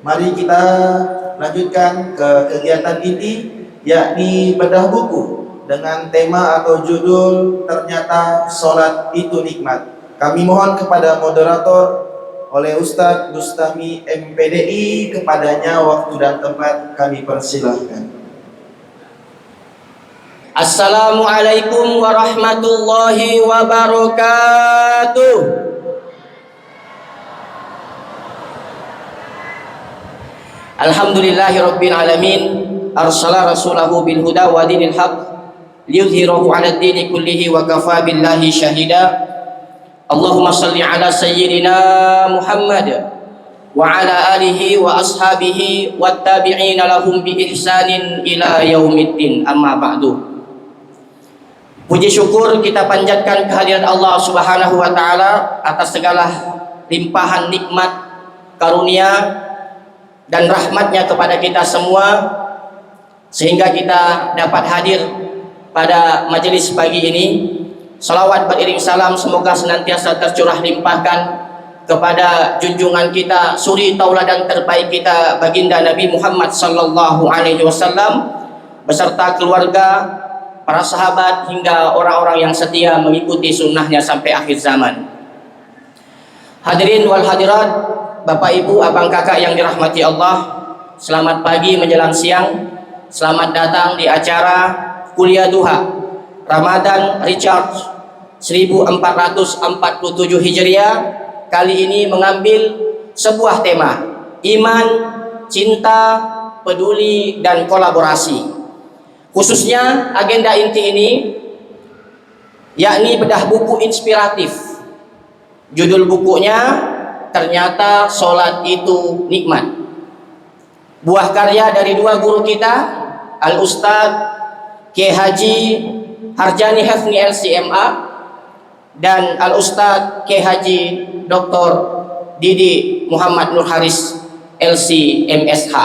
Mari kita lanjutkan ke kegiatan inti, yakni bedah buku dengan tema atau judul Ternyata Sholat Itu Nikmat. Kami mohon kepada moderator oleh Ustadz Bustami MPDI, kepadanya waktu dan tempat kami persilahkan. Assalamualaikum warahmatullahi wabarakatuh. Alhamdulillahirabbil alamin, arsala rasulahu bil huda wa dinil haq liyudhhirahu 'ala ad-dini kullihi wa kafa billahi syahida. Allahumma shalli 'ala sayyidina Muhammad wa 'ala alihi wa ashabihi wattabi'ina lahum bi ihsanin ila yaumiddin. Amma ba'du. Puji syukur kita panjatkan kehadirat Allah Subhanahu wa taala atas segala limpahan nikmat, karunia dan rahmatnya kepada kita semua, sehingga kita dapat hadir pada majelis pagi ini. Salawat beriring salam semoga senantiasa tercurah limpahkan kepada junjungan kita, suri tauladan terbaik kita, baginda Nabi Muhammad sallallahu alaihi wasallam beserta keluarga, para sahabat hingga orang-orang yang setia mengikuti sunnahnya sampai akhir zaman. Hadirin wal hadirat, Bapak Ibu, abang kakak yang dirahmati Allah, selamat pagi menjelang siang. Selamat datang di acara Kuliah Duha Ramadan Recharge 1447 Hijriah. Kali ini mengambil sebuah tema, iman, cinta, peduli, dan kolaborasi. Khususnya agenda inti ini yakni bedah buku inspiratif. Judul bukunya Ternyata Sholat Itu Nikmat. Buah karya dari dua guru kita, Al-Ustadz Kiai Haji Harjani Hefni LCMA dan Al-Ustadz Kiai Haji Dr. Didi Muhammad Nur Haris LCMSH.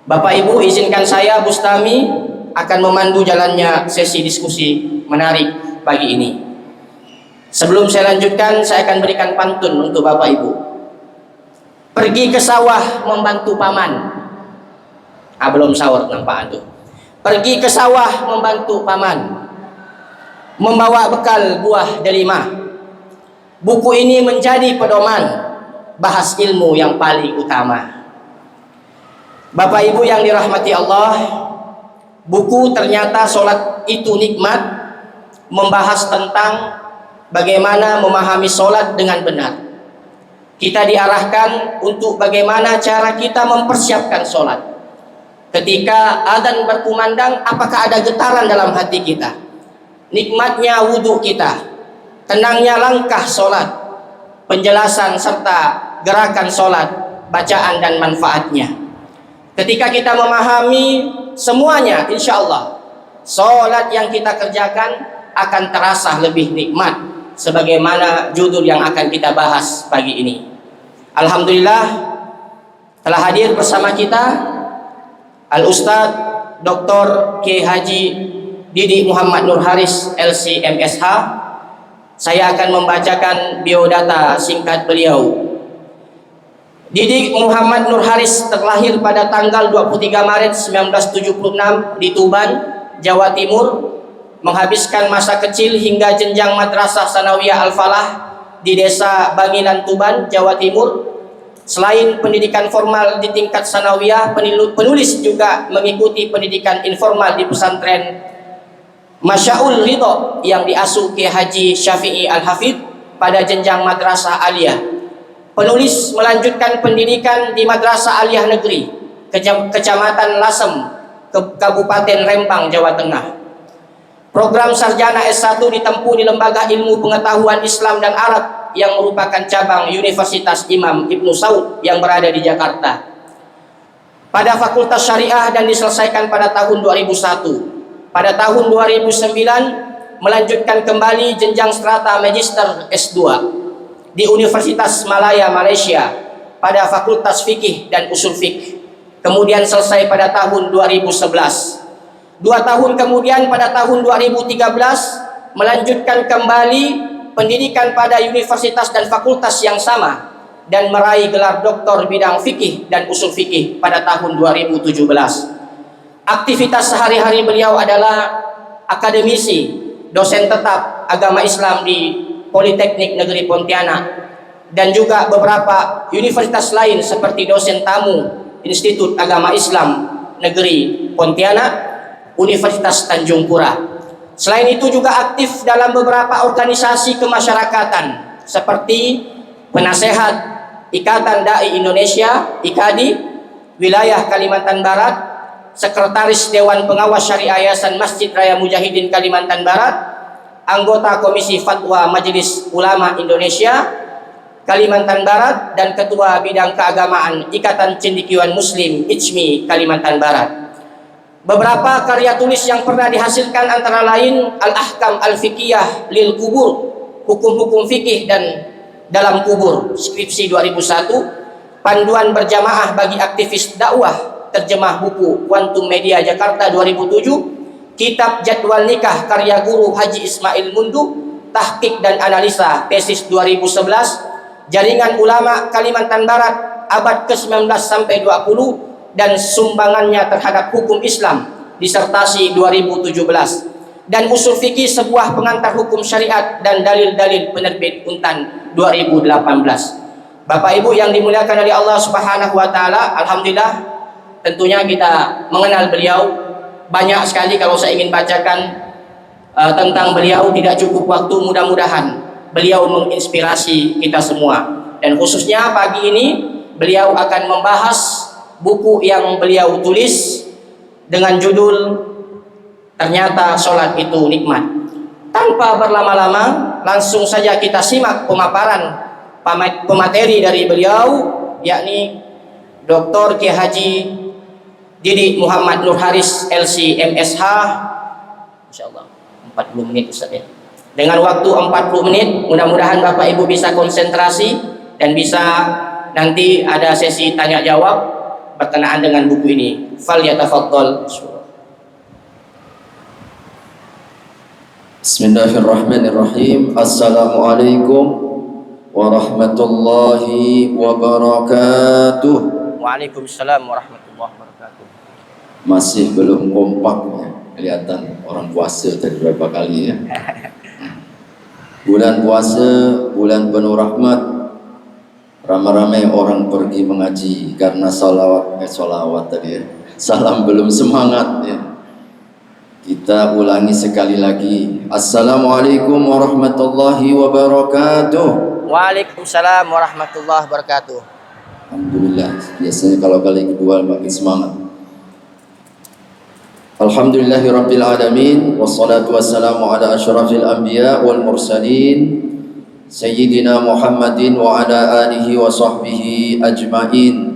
Bapak Ibu, izinkan saya Bustami akan memandu jalannya sesi diskusi menarik pagi ini. Sebelum saya lanjutkan, saya akan berikan pantun untuk Bapak Ibu. Pergi ke sawah membantu paman. Belum sahur nampak itu. Pergi ke sawah membantu paman, membawa bekal buah delima. Buku ini menjadi pedoman, bahas ilmu yang paling utama. Bapak Ibu yang dirahmati Allah, buku Ternyata Sholat Itu Nikmat membahas tentang bagaimana memahami sholat dengan benar. Kita diarahkan untuk bagaimana cara kita mempersiapkan sholat. Ketika adzan berkumandang, apakah ada getaran dalam hati kita? Nikmatnya wudhu kita, tenangnya langkah sholat, penjelasan serta gerakan sholat, bacaan dan manfaatnya. Ketika kita memahami semuanya, insya Allah sholat yang kita kerjakan akan terasa lebih nikmat, sebagaimana judul yang akan kita bahas pagi ini. Alhamdulillah telah hadir bersama kita Al-Ustadz Dr. Kiai Haji Didi Muhammad Nur Haris LCMSH. Saya akan membacakan biodata singkat beliau. Didi Muhammad Nur Haris terlahir pada tanggal 23 Maret 1976 di Tuban, Jawa Timur. Menghabiskan masa kecil hingga jenjang madrasah Sanawiyah Al-Falah di desa Bangilan, Tuban, Jawa Timur. Selain pendidikan formal di tingkat sanawiyah, penulis juga mengikuti pendidikan informal di pesantren Masyaul Ridho yang diasuh Kiai Haji Syafi'i Al-Hafidh pada jenjang madrasah aliyah. Penulis melanjutkan pendidikan di Madrasah Aliyah Negeri Kecamatan Lasem, Kabupaten Rembang, Jawa Tengah. Program sarjana S1 ditempuh di Lembaga Ilmu Pengetahuan Islam dan Arab yang merupakan cabang Universitas Imam Ibnu Saud yang berada di Jakarta. Pada Fakultas Syariah dan diselesaikan pada tahun 2001. Pada tahun 2009 melanjutkan kembali jenjang strata Magister S2 di Universitas Malaya, Malaysia pada Fakultas Fikih dan Usul Fikih. Kemudian selesai pada tahun 2011. 2 tahun kemudian pada tahun 2013 melanjutkan kembali pendidikan pada universitas dan fakultas yang sama dan meraih gelar doktor bidang fikih dan usul fikih pada tahun 2017. Aktivitas sehari-hari beliau adalah akademisi, dosen tetap agama Islam di Politeknik Negeri Pontianak, dan juga beberapa universitas lain seperti dosen tamu Institut Agama Islam Negeri Pontianak, Universitas Tanjung Pura. Selain itu juga aktif dalam beberapa organisasi kemasyarakatan seperti penasehat Ikatan Dai Indonesia (IKADI) wilayah Kalimantan Barat, sekretaris Dewan Pengawas Syariah Yayasan Masjid Raya Mujahidin Kalimantan Barat, anggota Komisi Fatwa Majelis Ulama Indonesia Kalimantan Barat, dan ketua bidang keagamaan Ikatan Cendekiawan Muslim ICMI Kalimantan Barat. Beberapa karya tulis yang pernah dihasilkan antara lain Al-Ahkam Al-Fiqiyah Lil Kubur, hukum-hukum fikih dan dalam kubur, skripsi 2001, Panduan Berjamaah bagi Aktivis Dakwah, terjemah buku Quantum Media Jakarta 2007, Kitab Jadwal Nikah karya Guru Haji Ismail Mundu, Tahqiq dan Analisa tesis 2011, Jaringan Ulama Kalimantan Barat abad ke-19 sampai 20 dan sumbangannya terhadap hukum Islam, disertasi 2017, dan Usul Fikih sebuah pengantar hukum syariat dan dalil-dalil penerbit Untan 2018. Bapak Ibu yang dimuliakan oleh Allah Subhanahu wa taala, alhamdulillah tentunya kita mengenal beliau. Banyak sekali kalau saya ingin bacakan tentang beliau, tidak cukup waktu. Mudah-mudahan beliau menginspirasi kita semua, dan khususnya pagi ini beliau akan membahas buku yang beliau tulis dengan judul Ternyata Sholat Itu Nikmat. Tanpa berlama-lama, langsung saja kita simak pemaparan pemateri dari beliau, yakni Dr. Kiai Haji Didi Muhammad Nur Haris LC MSH. Insyaallah 40 menit Ustaz ya. Dengan waktu 40 menit, mudah-mudahan Bapak Ibu bisa konsentrasi dan bisa nanti ada sesi tanya jawab berkenaan dengan buku ini. Fal yatafaddal. Bismillahirrahmanirrahim. Assalamualaikum warahmatullahi wabarakatuh. Waalaikumsalam warahmatullahi wabarakatuh. Masih belum kompak ya, kelihatan orang puasa tadi berapa kali ya. Bulan puasa, bulan penuh rahmat, ramai-ramai orang pergi mengaji karena solawat tadi ya. Salam belum semangat ya. Kita ulangi sekali lagi. Assalamualaikum warahmatullahi wabarakatuh. Waalaikumsalam warahmatullahi wabarakatuh. Alhamdulillah, biasanya kalau kali kedua makin semangat. Alhamdulillahirabbil alamin, wassalatu wassalamu ala asyrafil anbiya wal mursalin sayyidina Muhammadin wa ala alihi wa sahbihi ajmain.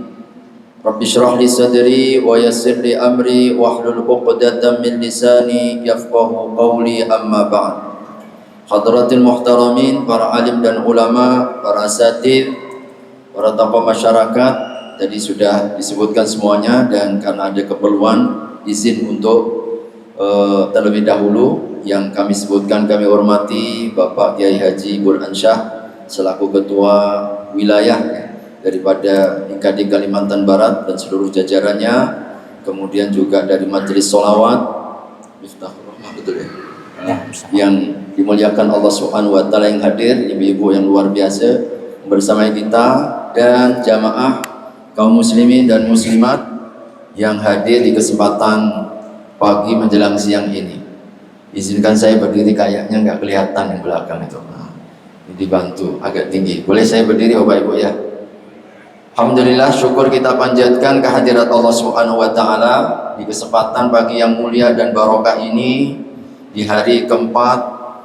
Rabbi shrah li sadri wa yassir li amri wahlul 'uqdatam min lisani yafqahu qawli, amma ba'd. Hadratil muhtaramin, para alim dan ulama, para asatidz, para tokoh masyarakat, tadi sudah disebutkan semuanya, dan karena ada keperluan izin untuk terlebih dahulu yang kami sebutkan, kami hormati Bapak Kiai Haji Burhan Syah selaku ketua wilayah daripada IKADI Kalimantan Barat dan seluruh jajarannya, kemudian juga dari Majelis Sholawat Miftahul Rahmah, betul ya? Yang dimuliakan Allah Subhanahu wa taala, yang hadir, ibu-ibu yang luar biasa bersama kita, dan jamaah kaum muslimin dan muslimat yang hadir di kesempatan pagi menjelang siang ini. Izinkan saya berdiri, kayaknya nggak kelihatan yang belakang itu. Dibantu agak tinggi. Boleh saya berdiri Bapak Ibu ya? Alhamdulillah, syukur kita panjatkan kehadirat Allah Subhanahu wa taala di kesempatan pagi yang mulia dan barokah ini, di hari keempat,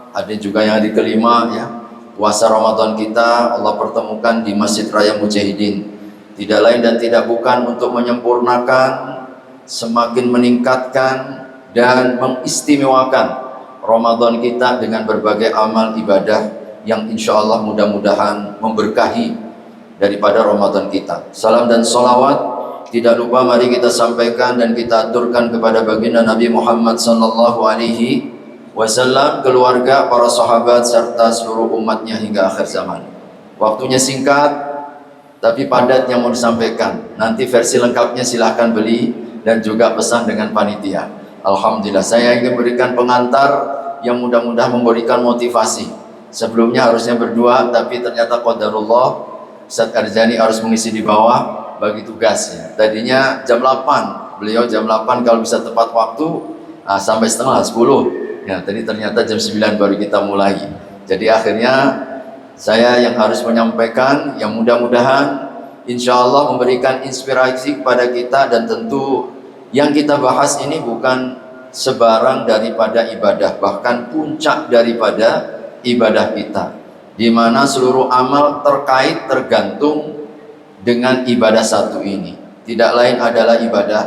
ada juga yang hari kelima ya, puasa Ramadan kita Allah pertemukan di Masjid Raya Mujahidin. Tidak lain dan tidak bukan untuk menyempurnakan, semakin meningkatkan dan mengistimewakan Ramadan kita dengan berbagai amal ibadah yang insya Allah mudah-mudahan memberkahi daripada Ramadan kita. Salam dan salawat tidak lupa mari kita sampaikan dan kita aturkan kepada baginda Nabi Muhammad sallallahu alaihi wasallam, keluarga, para sahabat serta seluruh umatnya hingga akhir zaman. Waktunya singkat, tapi padat yang mau disampaikan. Nanti versi lengkapnya silahkan beli dan juga pesan dengan panitia. Alhamdulillah, saya ingin berikan pengantar yang mudah-mudahan memberikan motivasi. Sebelumnya harusnya berdua, tapi ternyata qadarullah Ustaz Arjani harus mengisi di bawah bagi tugasnya. Tadinya jam 8, beliau jam 8 kalau bisa tepat waktu, sampai setengah 10. Ya, tadi ternyata jam 9 baru kita mulai. Jadi akhirnya saya yang harus menyampaikan, yang mudah-mudahan insya Allah memberikan inspirasi kepada kita. Dan tentu yang kita bahas ini bukan sebarang daripada ibadah, bahkan puncak daripada ibadah kita, di mana seluruh amal tergantung dengan ibadah satu ini. Tidak lain adalah ibadah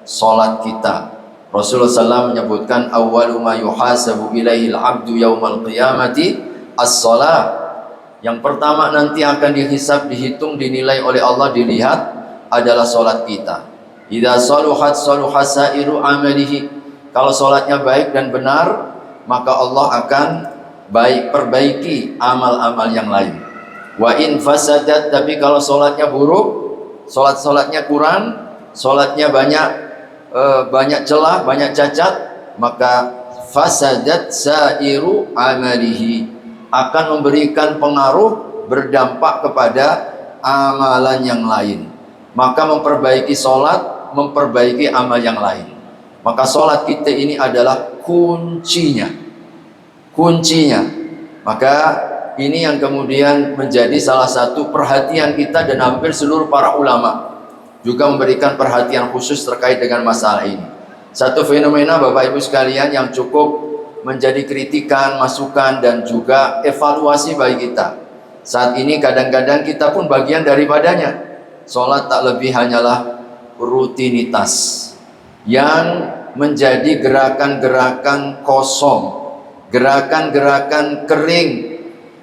solat kita. Rasulullah SAW menyebutkan awwalu ma yuhasabu ilaihil abdu yaumal qiyamati as-salat. Yang pertama nanti akan dihisab, dihitung, dinilai oleh Allah, dilihat adalah solat kita. Idza saluhat saluha sairu amalihi. Kalau solatnya baik dan benar, maka Allah akan perbaiki amal-amal yang lain. Wa in fasadat, tapi kalau solatnya buruk, solatnya kurang, solatnya banyak celah, banyak cacat, maka fasadat sairu amalihi, akan memberikan pengaruh, berdampak kepada amalan yang lain. Maka memperbaiki solat, memperbaiki amal yang lain. Maka solat kita ini adalah kuncinya. Maka ini yang kemudian menjadi salah satu perhatian kita, dan hampir seluruh para ulama juga memberikan perhatian khusus terkait dengan masalah ini. Satu fenomena Bapak Ibu sekalian yang cukup menjadi kritikan, masukan, dan juga evaluasi bagi kita. Saat ini kadang-kadang kita pun bagian daripadanya. Sholat tak lebih hanyalah rutinitas yang menjadi gerakan-gerakan kosong, gerakan-gerakan kering,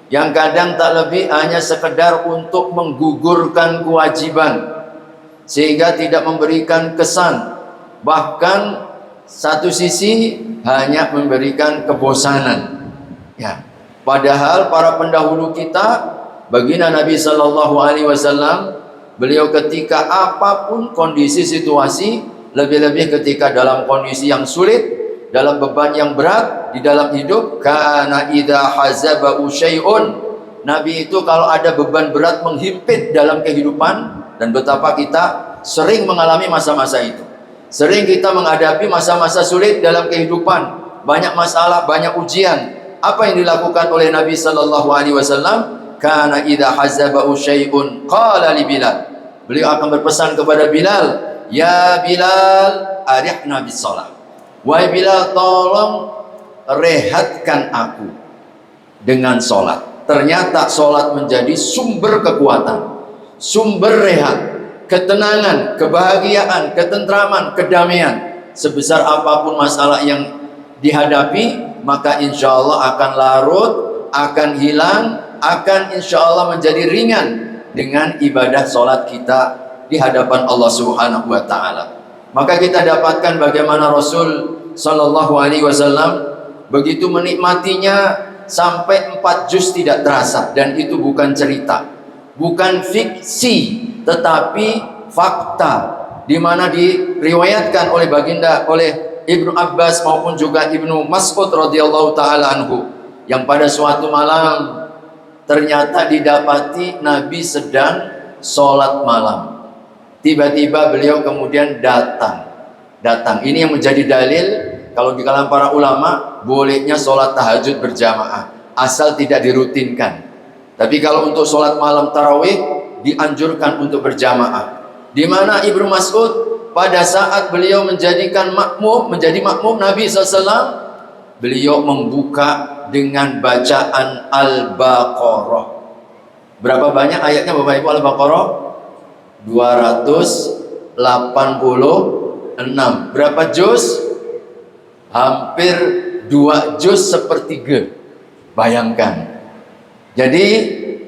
yang kadang tak lebih hanya sekedar untuk menggugurkan kewajiban, sehingga tidak memberikan kesan, bahkan satu sisi hanya memberikan kebosanan. Ya, padahal para pendahulu kita, baginda Nabi Sallallahu Alaihi Wasallam, beliau ketika apapun kondisi situasi, lebih-lebih ketika dalam kondisi yang sulit, dalam beban yang berat di dalam hidup, kana idza hazaba syai'un, Nabi itu kalau ada beban berat menghimpit dalam kehidupan, dan betapa kita sering mengalami masa-masa itu. Sering kita menghadapi masa-masa sulit dalam kehidupan, banyak masalah, banyak ujian. Apa yang dilakukan oleh Nabi Sallallahu Alaihi Wasallam? Kana idza hazaba syai'un qala li Bilal. Beliau akan berpesan kepada Bilal, ya Bilal, arihna bis shalah. Wahai Bilal, tolong rehatkan aku dengan solat. Ternyata solat menjadi sumber kekuatan, sumber rehat, ketenangan, kebahagiaan, ketentraman, kedamaian. Sebesar apapun masalah yang dihadapi, maka insya Allah akan larut, akan hilang, akan insya Allah menjadi ringan dengan ibadah solat kita di hadapan Allah Subhanahu wa Ta'ala. Maka kita dapatkan bagaimana Rasul Sallallahu Alaihi Wasallam begitu menikmatinya sampai 4 juz tidak terasa. Dan itu bukan cerita, bukan fiksi, tetapi fakta, di mana diriwayatkan oleh baginda, oleh Ibnu Abbas maupun juga Ibnu Mas'ud radhiyallahu taala anhu, yang pada suatu malam ternyata didapati Nabi sedang sholat malam. Tiba-tiba beliau kemudian datang. Ini yang menjadi dalil kalau di kalangan para ulama bolehnya sholat tahajud berjamaah, asal tidak dirutinkan. Tapi kalau untuk sholat malam tarawih dianjurkan untuk berjamaah. Di mana Ibnu Mas'ud pada saat beliau menjadi makmum Nabi SAW, beliau membuka dengan bacaan Al-Baqarah. Berapa banyak ayatnya Bapak Ibu Al-Baqarah? 286. Berapa juz? Hampir 2 juz sepertiga. Bayangkan. Jadi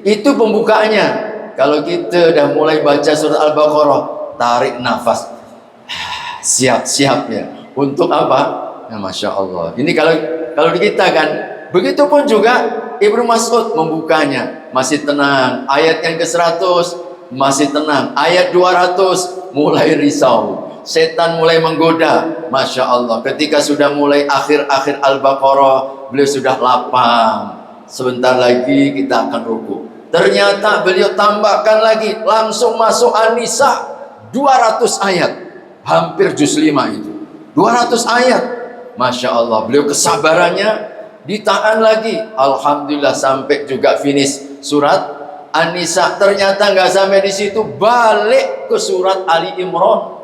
itu pembukaannya. Kalau kita dah mulai baca surat Al-Baqarah, tarik nafas, siap-siap ya. Untuk apa? Ya, Masya Allah. Ini kalau di kita kan. Begitupun juga Ibnu Mas'ud membukanya masih tenang. Ayat yang ke-100, masih tenang. Ayat 200 mulai risau. Setan mulai menggoda. Masya Allah, ketika sudah mulai akhir-akhir Al-Baqarah, beliau sudah lapang. Sebentar lagi kita akan rukuk. Ternyata beliau tambahkan lagi, langsung masuk An-Nisa 200 ayat. Hampir juz 5 itu 200 ayat. Masya Allah, beliau kesabarannya ditahan lagi. Alhamdulillah sampai juga finish surat An-Nisa. Ternyata nggak sampai di situ, balik ke surat Ali Imran.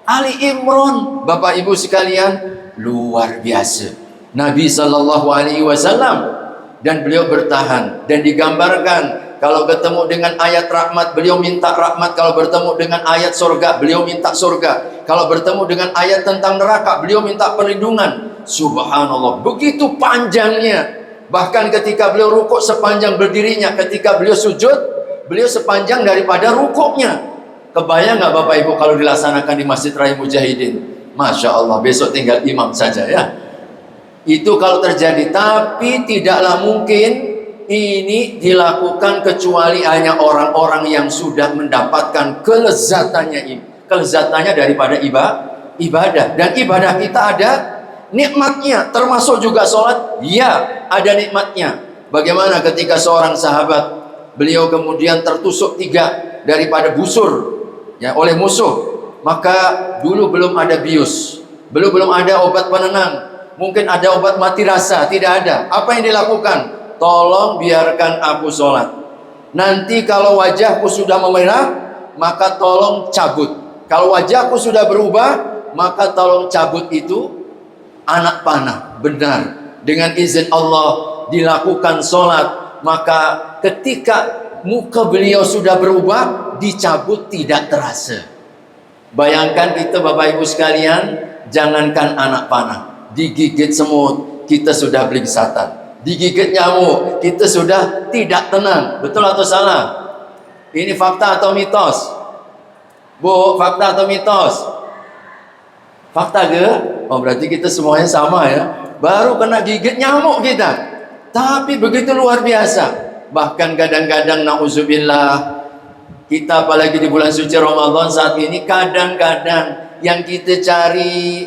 Ali Imran, Bapak Ibu sekalian, luar biasa. Nabi Sallallahu Alaihi Wasallam, dan beliau bertahan. Dan digambarkan kalau bertemu dengan ayat rahmat, beliau minta rahmat. Kalau bertemu dengan ayat surga, beliau minta surga. Kalau bertemu dengan ayat tentang neraka, beliau minta perlindungan. Subhanallah, begitu panjangnya. Bahkan ketika beliau rukuk sepanjang berdirinya, ketika beliau sujud, beliau sepanjang daripada rukuknya. Kebayang nggak Bapak Ibu kalau dilaksanakan di Masjid Raya Mujahidin? Masya Allah, besok tinggal imam saja ya. Itu kalau terjadi. Tapi tidaklah mungkin ini dilakukan kecuali hanya orang-orang yang sudah mendapatkan kelezatannya daripada ibadah. Dan ibadah kita ada nikmatnya, termasuk juga sholat. Ya, ada nikmatnya. Bagaimana ketika seorang sahabat, beliau kemudian tertusuk 3 daripada busur ya oleh musuh. Maka dulu belum ada bius, belum ada obat penenang, mungkin ada obat mati rasa, tidak ada. Apa yang dilakukan? Tolong biarkan aku sholat. Nanti kalau wajahku sudah memerah, maka tolong cabut. Kalau wajahku sudah berubah, maka tolong cabut itu anak panah. Benar, dengan izin Allah dilakukan sholat. Maka ketika muka beliau sudah berubah, dicabut tidak terasa. Bayangkan itu Bapak Ibu sekalian, jangankan anak panah, digigit semut kita sudah blingsatan, digigit nyamuk kita sudah tidak tenang. Betul atau salah? Ini fakta atau mitos? Bu, fakta atau mitos? Fakta ke? Oh, berarti kita semuanya sama ya. Baru kena gigit nyamuk kita, tapi begitu luar biasa. Bahkan kadang-kadang na'udzubillah, kita apalagi di bulan suci Ramadan saat ini, kadang-kadang yang kita cari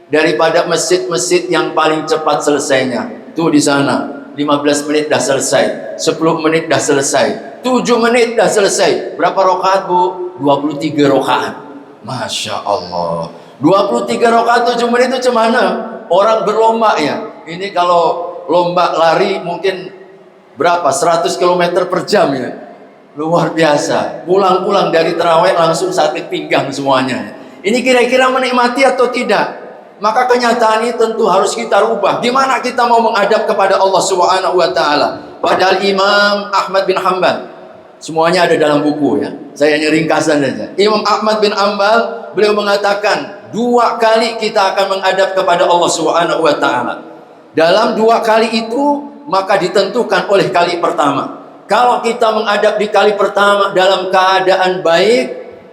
daripada masjid-masjid yang paling cepat selesainya. Tuh di sana 15 menit dah selesai, 10 menit dah selesai, 7 menit dah selesai. Berapa rakaat Bu? 23 rakaat. Masya Allah, 23 rakaat 7 menit itu cemana? Orang berlomba ya. Ini kalau lomba lari mungkin berapa? 100 km per jam ya. Luar biasa. Pulang-pulang dari tarawih langsung sakit pinggang semuanya. Ini kira-kira menikmati atau tidak? Maka kenyataan ini tentu harus kita rubah. Gimana kita mau menghadap kepada Allah Subhanahu wa taala? Padahal Imam Ahmad bin Hanbal, semuanya ada dalam buku ya. Saya hanya ringkasan saja. Imam Ahmad bin Hanbal, beliau mengatakan 2 kali kita akan menghadap kepada Allah Subhanahu wa taala. Dalam 2 kali itu maka ditentukan oleh kali pertama. Kalau kita menghadap di kali pertama dalam keadaan baik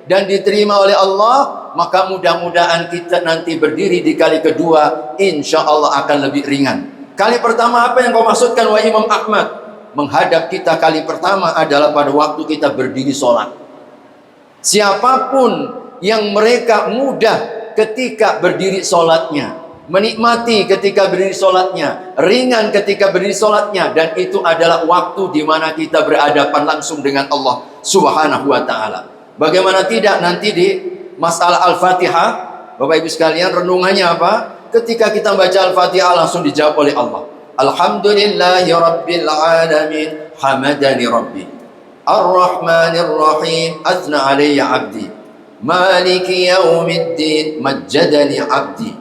dan diterima oleh Allah, maka mudah-mudahan kita nanti berdiri di kali kedua, insya Allah akan lebih ringan. Kali pertama apa yang kau maksudkan wahai Imam Ahmad? Menghadap kita kali pertama adalah pada waktu kita berdiri sholat. Siapapun yang mereka mudah ketika berdiri sholatnya, menikmati ketika berdiri sholatnya, ringan ketika berdiri sholatnya, dan itu adalah waktu di mana kita berhadapan langsung dengan Allah Subhanahu wa taala. Bagaimana tidak nanti di masalah Al-Fatihah, Bapak Ibu sekalian, renungannya apa? Ketika kita baca Al-Fatihah langsung dijawab oleh Allah. Alhamdulillahi rabbil alamin, hamadani rabbi. Ar-Rahmanir Rahim, athna alayya abdi. Maliki yaumiddin, majjadani abdi.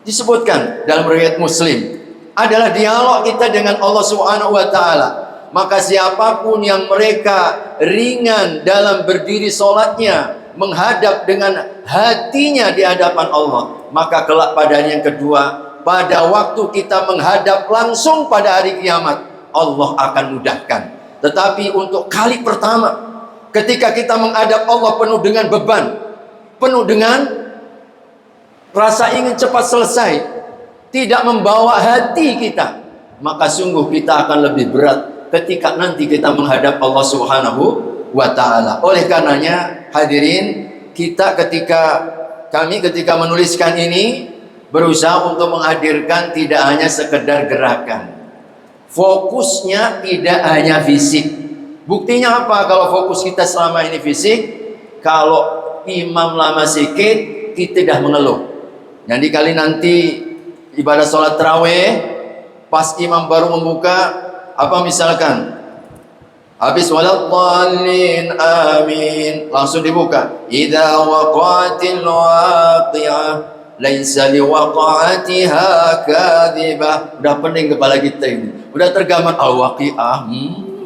Disebutkan dalam riwayat Muslim, adalah dialog kita dengan Allah Subhanahu wa taala. Maka siapapun yang mereka ringan dalam berdiri sholatnya, menghadap dengan hatinya di hadapan Allah, maka kelak pada hari yang kedua, pada waktu kita menghadap langsung pada hari kiamat, Allah akan mudahkan. Tetapi untuk kali pertama, ketika kita menghadap Allah penuh dengan beban, penuh dengan rasa ingin cepat selesai, tidak membawa hati kita, maka sungguh kita akan lebih berat ketika nanti kita menghadap Allah Subhanahu wa ta'ala. Oleh karenanya hadirin, kami ketika menuliskan ini berusaha untuk menghadirkan tidak hanya sekedar gerakan. Fokusnya tidak hanya fisik. Buktinya apa kalau fokus kita selama ini fisik? Kalau imam lama sikit, kita dah mengeluh. Jadi kali nanti ibadah sholat tarawih, pas imam baru membuka, apa misalkan habis waladdallin amin, langsung dibuka idza waqatil waqi'ah laisa liwaqa'atiha kadhibah. Udah pening kepala kita ini, udah tergambar al-waqi'ah,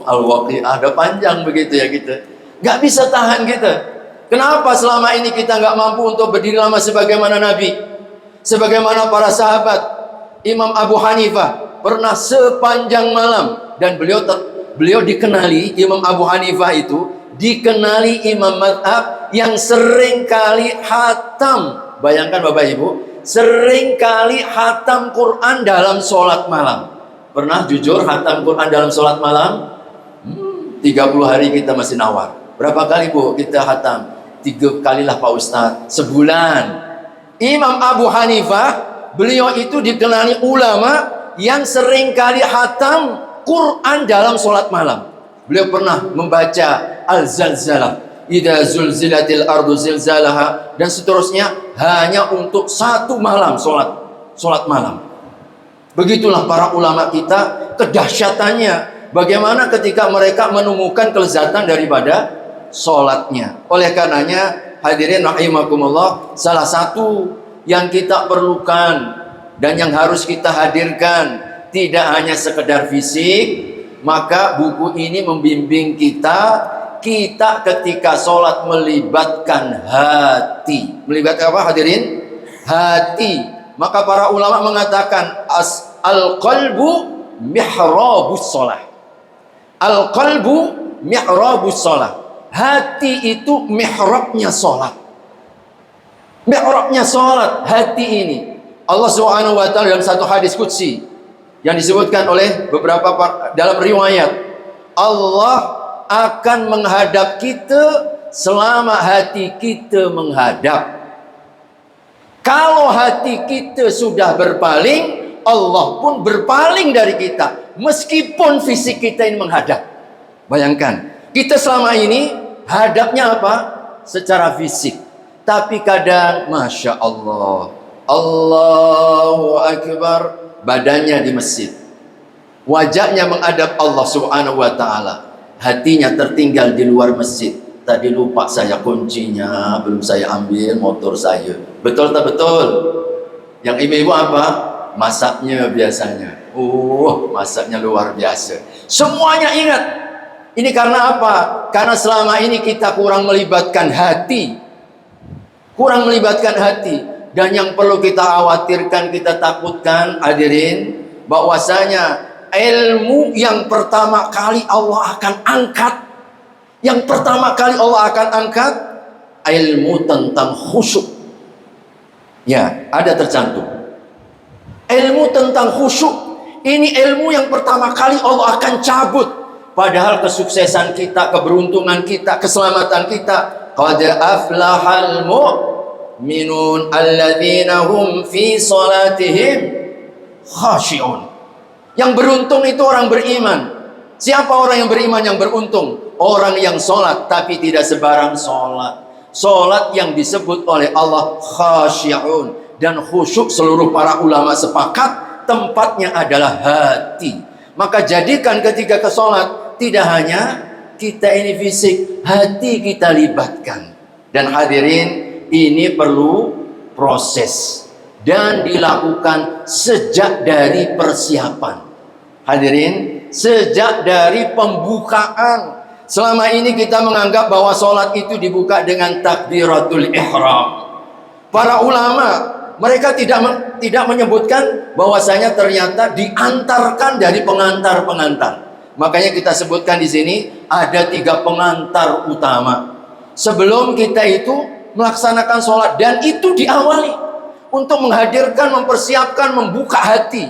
al-waqi'ah, udah panjang begitu ya kita, nggak bisa tahan kita. Kenapa selama ini kita nggak mampu untuk berdiri lama sebagaimana Nabi, sebagaimana para sahabat? Imam Abu Hanifah pernah sepanjang malam, dan beliau dikenali, Imam Abu Hanifah itu dikenali imam madhab yang sering kali hatam. Bayangkan Bapak Ibu, sering kali hatam Quran dalam sholat malam. Pernah jujur hatam Quran dalam sholat malam? 30 hari kita masih nawar. Berapa kali Bu kita hatam? 3 kalilah Pak Ustadz, sebulan. Imam Abu Hanifah, beliau itu dikenali ulama yang sering kali hatam Quran dalam sholat malam. Beliau pernah membaca Al-Zalzalah, idza zulzilatil ardu zilzalaha, dan seterusnya, hanya untuk 1 malam sholat malam. Begitulah para ulama kita, kedahsyatannya bagaimana ketika mereka menemukan kelezatan daripada sholatnya. Oleh karenanya hadirin rahimakumullah, salah satu yang kita perlukan dan yang harus kita hadirkan tidak hanya sekedar fisik, maka buku ini membimbing kita ketika sholat melibatkan hati. Melibatkan apa hadirin? Hati. Maka para ulama mengatakan al-qalbu mihrabus sholah. Al-qalbu mihrabus sholah. Hati itu mihrabnya sholat. Mihrabnya sholat, hati ini. Allah Subhanahu wa ta'ala dalam satu hadis qudsi yang disebutkan oleh beberapa dalam riwayat, Allah akan menghadap kita selama hati kita menghadap. Kalau hati kita sudah berpaling, Allah pun berpaling dari kita meskipun fisik kita ini menghadap. Bayangkan, kita selama ini hadapnya apa? Secara fisik. Tapi kadang Masya Allah, Allahu Akbar, badannya di masjid, wajahnya menghadap Allah Subhanahu wa ta'ala, hatinya tertinggal di luar masjid. Tadi lupa saya kuncinya, belum saya ambil motor saya. Betul tak betul? Yang ibu-ibu apa? Masaknya biasanya. Masaknya luar biasa. Semuanya ingat. Ini karena apa? Karena selama ini kita kurang melibatkan hati. Kurang melibatkan hati. Dan yang perlu kita khawatirkan, kita takutkan hadirin, bahwasanya ilmu yang pertama kali Allah akan angkat, yang pertama kali Allah akan angkat, ilmu tentang khusyuk. Ya, ada tercantum. Ilmu tentang khusyuk. Ini ilmu yang pertama kali Allah akan cabut. Padahal kesuksesan kita, keberuntungan kita, keselamatan kita, qad aflahal mu'minun alladzina hum fi salatihim khashi'un. Yang beruntung itu orang beriman. Siapa orang yang beriman yang beruntung? Orang yang sholat tapi tidak sebarang sholat. Sholat yang disebut oleh Allah khashi'un. Dan khusyuk, seluruh para ulama sepakat tempatnya adalah hati. Maka jadikan ketika ke sholat, tidak hanya kita ini fisik, hati kita libatkan. Dan hadirin, ini perlu proses dan dilakukan sejak dari persiapan. Hadirin, sejak dari pembukaan. Selama ini kita menganggap bahwa sholat itu dibuka dengan takbiratul ihram. Para ulama, mereka tidak menyebutkan bahwasanya ternyata diantarkan dari pengantar-pengantar. Makanya kita sebutkan di sini ada 3 pengantar utama sebelum kita itu melaksanakan sholat, dan itu diawali untuk menghadirkan, mempersiapkan, membuka hati.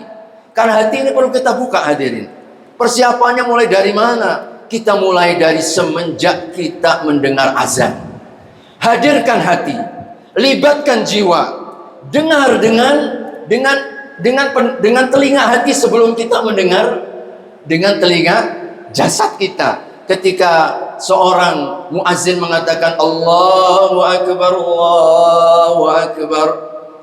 Karena hati ini perlu kita buka hadirin. Persiapannya mulai dari mana? Kita mulai dari semenjak kita mendengar azan. Hadirkan hati, libatkan jiwa, dengar dengan telinga hati sebelum kita mendengar dengan telinga jasad kita. Ketika seorang muazzin mengatakan Allahu Akbar, Allahu Akbar,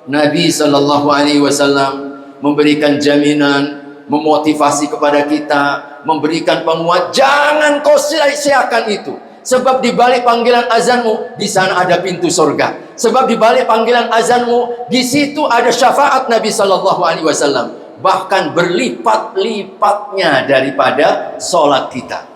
Nabi sallallahu alaihi wasallam memberikan jaminan, memotivasi kepada kita, memberikan penguat, jangan kau sia-siakan itu. Sebab di balik panggilan azanmu, di sana ada pintu surga. Sebab di balik panggilan azanmu, di situ ada syafaat Nabi sallallahu alaihi wasallam. Bahkan berlipat-lipatnya daripada salat kita.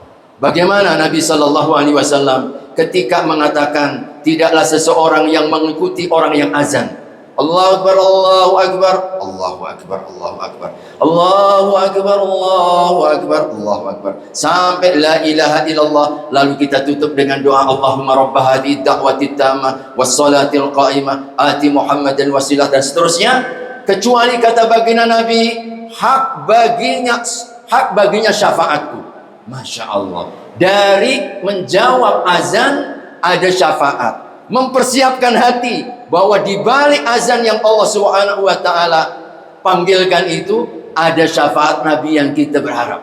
Bagaimana Nabi sallallahu alaihi wasallam ketika mengatakan tidaklah seseorang yang mengikuti orang yang azan. Allahu Akbar, Allahu Akbar, Allahu Akbar, Allahu Akbar, Allahu Akbar, Allahu Akbar, Allahu Akbar, sampai la ilaha illallah. Lalu kita tutup dengan doa Allahumma rabb hadhihi da'wati tammah was salatil qa'imah ati Muhammadan wasilah, dan seterusnya. Kecuali kata baginda Nabi, hak baginya syafaatku. Masya Allah, dari menjawab azan ada syafaat. Mempersiapkan hati bahwa di balik azan yang Allah Subhanahu wa taala panggilkan itu ada syafaat Nabi yang kita berharap.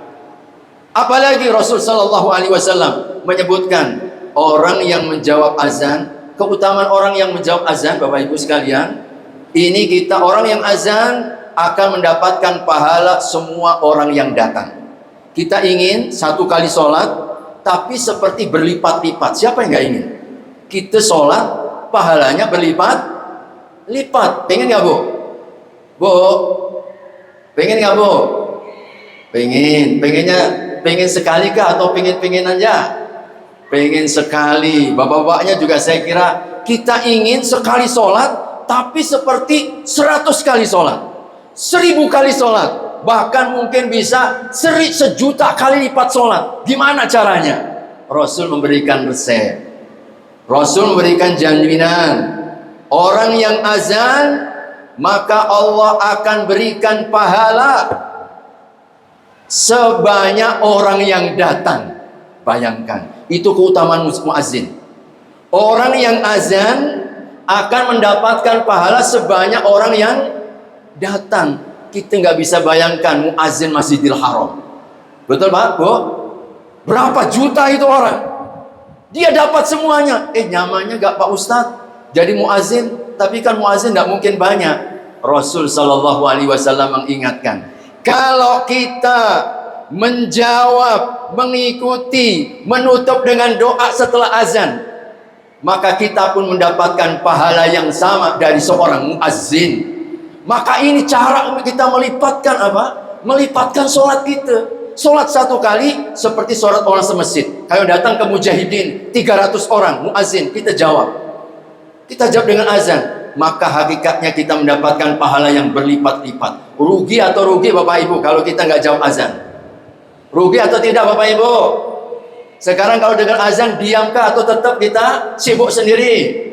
Apalagi Rasul sallallahu alaihi wasallam menyebutkan orang yang menjawab azan, keutamaan orang yang menjawab azan, Bapak Ibu sekalian, ini kita orang yang azan akan mendapatkan pahala semua orang yang datang. Kita ingin satu kali sholat tapi seperti berlipat-lipat. Siapa yang nggak ingin? Kita sholat pahalanya berlipat-lipat. Pengen nggak Bu? Bu? Pengen nggak Bu? Pengen sekali kah atau pengen aja? Pengen sekali. Bapak-bapaknya juga saya kira kita ingin sekali sholat tapi seperti 100 kali sholat, 1000 kali sholat, bahkan mungkin bisa 1.000.000 kali lipat sholat. Gimana caranya? Rasul memberikan resep. Rasul memberikan jaminan, orang yang azan maka Allah akan berikan pahala sebanyak orang yang datang. Bayangkan, itu keutamaan muazzin. Orang yang azan akan mendapatkan pahala sebanyak orang yang datang. Kita nggak bisa bayangkan muazzin Masjidil Haram. Betul Pak, Bu? Berapa juta itu orang? Dia dapat semuanya. Nyamannya nggak Pak Ustadz? Jadi muazzin, tapi kan muazzin nggak mungkin banyak. Rasul sallallahu alaihi wasallam mengingatkan, kalau kita menjawab, mengikuti, menutup dengan doa setelah azan, maka kita pun mendapatkan pahala yang sama dari seorang muazzin. Maka ini cara kita melipatkan apa? Melipatkan sholat kita. Sholat satu kali seperti sholat orang semasjid. Kalau datang ke mujahidin 300 orang muazzin, kita jawab dengan azan, maka hakikatnya kita mendapatkan pahala yang berlipat-lipat. Rugi atau rugi Bapak Ibu kalau kita nggak jawab azan? Rugi atau tidak Bapak Ibu? Sekarang kalau dengan azan, diamkah atau tetap kita sibuk sendiri?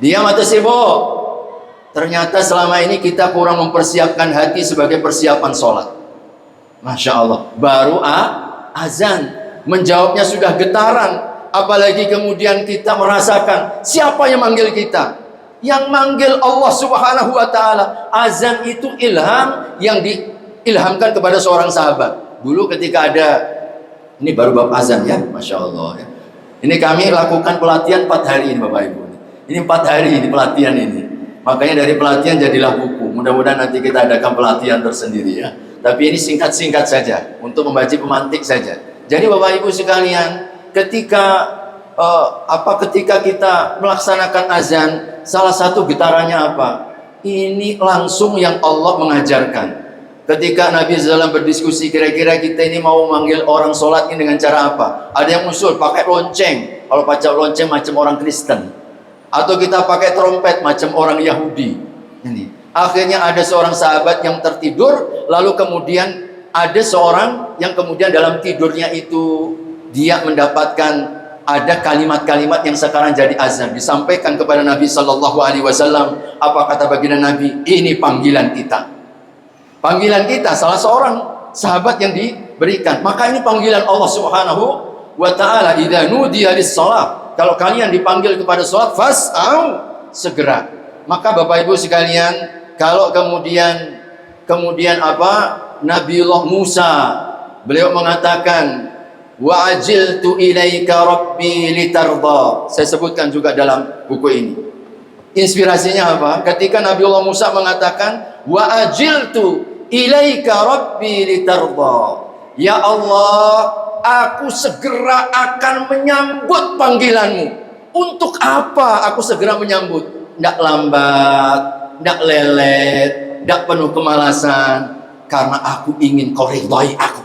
Diam atau sibuk? Ternyata selama ini kita kurang mempersiapkan hati sebagai persiapan sholat. Masya Allah, baru azan, menjawabnya sudah getaran. Apalagi kemudian kita merasakan siapa yang manggil kita? Yang manggil Allah Subhanahu wa ta'ala. Azan itu ilham yang diilhamkan kepada seorang sahabat. Dulu ketika ada, ini baru bab azan ya, Masya Allah ya. Ini kami lakukan pelatihan 4 hari ini Bapak Ibu. Ini 4 hari ini pelatihan ini. Makanya dari pelatihan jadilah buku. Mudah-mudahan nanti kita adakan pelatihan tersendiri ya. Tapi ini singkat-singkat saja untuk membaca pemantik saja. Jadi Bapak Ibu sekalian, ketika kita melaksanakan azan, salah satu getarannya apa? Ini langsung yang Allah mengajarkan. Ketika Nabi SAW berdiskusi, kira-kira kita ini mau memanggil orang sholat ini dengan cara apa? Ada yang usul pakai lonceng. Kalau pakai lonceng macam orang Kristen, atau kita pakai trompet macam orang Yahudi. Ini. Akhirnya ada seorang sahabat yang tertidur, lalu kemudian ada seorang yang kemudian dalam tidurnya itu dia mendapatkan ada kalimat-kalimat yang sekarang jadi azan, disampaikan kepada Nabi Sallallahu Alaihi Wasallam. Apa kata baginda Nabi? Ini panggilan kita. Panggilan kita, salah seorang sahabat yang diberikan. Maka ini panggilan Allah Subhanahu wa taala, idza nudiya lis-shalah. Kalau kalian dipanggil kepada salat, fas'au, segera. Maka Bapak Ibu sekalian, kalau kemudian apa? Nabiullah Musa, beliau mengatakan, wa ajiltu ilaika rabbi litarda. Saya sebutkan juga dalam buku ini. Inspirasinya apa? Ketika Nabiullah Musa mengatakan, wa ajiltu ilaika rabbi litarda. Ya Allah, aku segera akan menyambut panggilanmu. Untuk apa aku segera menyambut? Tidak lambat, tidak lelet, tidak penuh kemalasan. Karena aku ingin kau ridhai aku.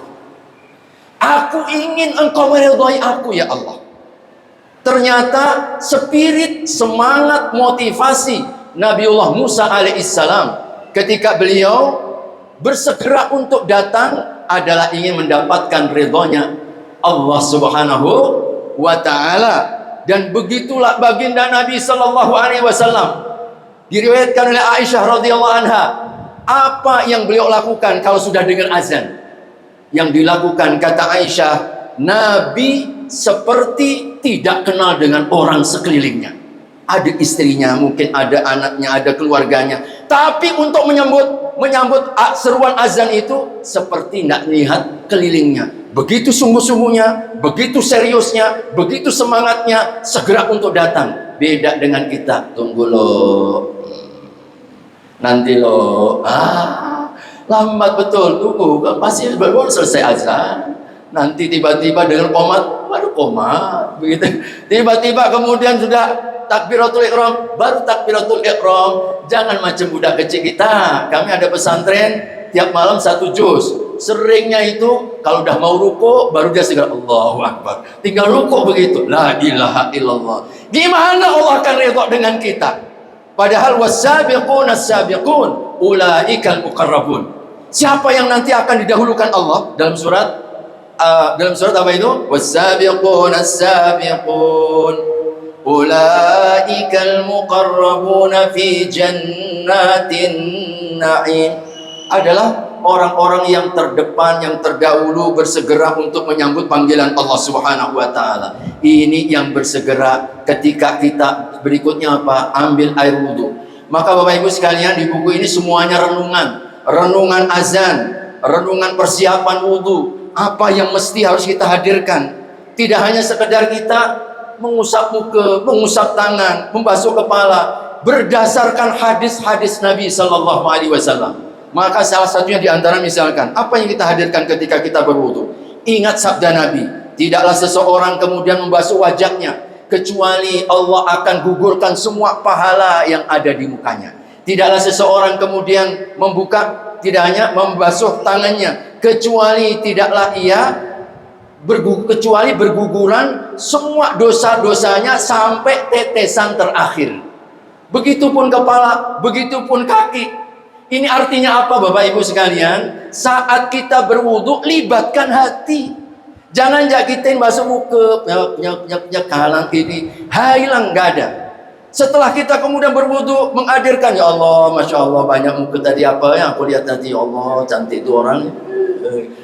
Aku ingin engkau meridhai aku, ya Allah. Ternyata spirit, semangat, motivasi Nabiullah Musa alaihissalam ketika beliau bersegera untuk datang adalah ingin mendapatkan ridhonya Allah Subhanahu wa taala. Dan begitulah baginda Nabi sallallahu alaihi wasallam. Diriwayatkan oleh Aisyah radhiyallahu anha, apa yang beliau lakukan kalau sudah dengar azan? Yang dilakukan, kata Aisyah, Nabi seperti tidak kenal dengan orang sekelilingnya. Ada istrinya, mungkin ada anaknya, ada keluarganya. Tapi untuk menyambut seruan azan itu seperti tidak lihat kelilingnya. Begitu sungguh-sungguhnya, begitu seriusnya, begitu semangatnya, segera untuk datang. Beda dengan kita, tunggu loh, nanti loh, lambat betul, tunggu, pasti baru selesai azan. Nanti tiba-tiba dengan qomat, baru qomat, begitu. Tiba-tiba kemudian sudah takbiratul ihram, baru takbiratul ihram. Jangan macam budak kecil kita. Kami ada pesantren tiap malam 1 juz. Seringnya itu kalau udah mau ruku baru dia segera Allahu Akbar. Tinggal ruku begitu. La ilaha illallah. Gimana Allah akan ridha dengan kita? Padahal was-sabiqun as-sabiqun ulaikal muqarrabun. Siapa yang nanti akan didahulukan Allah dalam surat apa itu? Was-sabiqun as-sabiqun ulaikal muqarrabuna fi jannatin na'im. Adalah orang-orang yang terdepan, yang terdahulu bersegera untuk menyambut panggilan Allah Subhanahu wa taala. Ini yang bersegera ketika kita berikutnya apa? Ambil air wudu. Maka Bapak Ibu sekalian, di buku ini semuanya renungan azan, renungan persiapan wudu. Apa yang mesti harus kita hadirkan? Tidak hanya sekedar kita mengusap muka, mengusap tangan, membasuh kepala berdasarkan hadis-hadis Nabi sallallahu alaihi wasallam. Maka salah satunya di antara misalkan, apa yang kita hadirkan ketika kita berwudu? Ingat sabda Nabi, tidaklah seseorang kemudian membasuh wajahnya kecuali Allah akan gugurkan semua pahala yang ada di mukanya. Tidaklah seseorang kemudian tidak hanya membasuh tangannya, kecuali tidaklah ia berguguran semua dosa-dosanya sampai tetesan terakhir. Begitupun kepala, begitupun kaki. Ini artinya apa Bapak Ibu sekalian? Saat kita berwudu, libatkan hati. Jangan jakitin basuh muka, punya kalang ini, hilang, gak ada. Setelah kita kemudian berwudu, menghadirkan, ya Allah, Masya Allah, banyak muka tadi apa yang aku lihat tadi, ya Allah, cantik itu orang.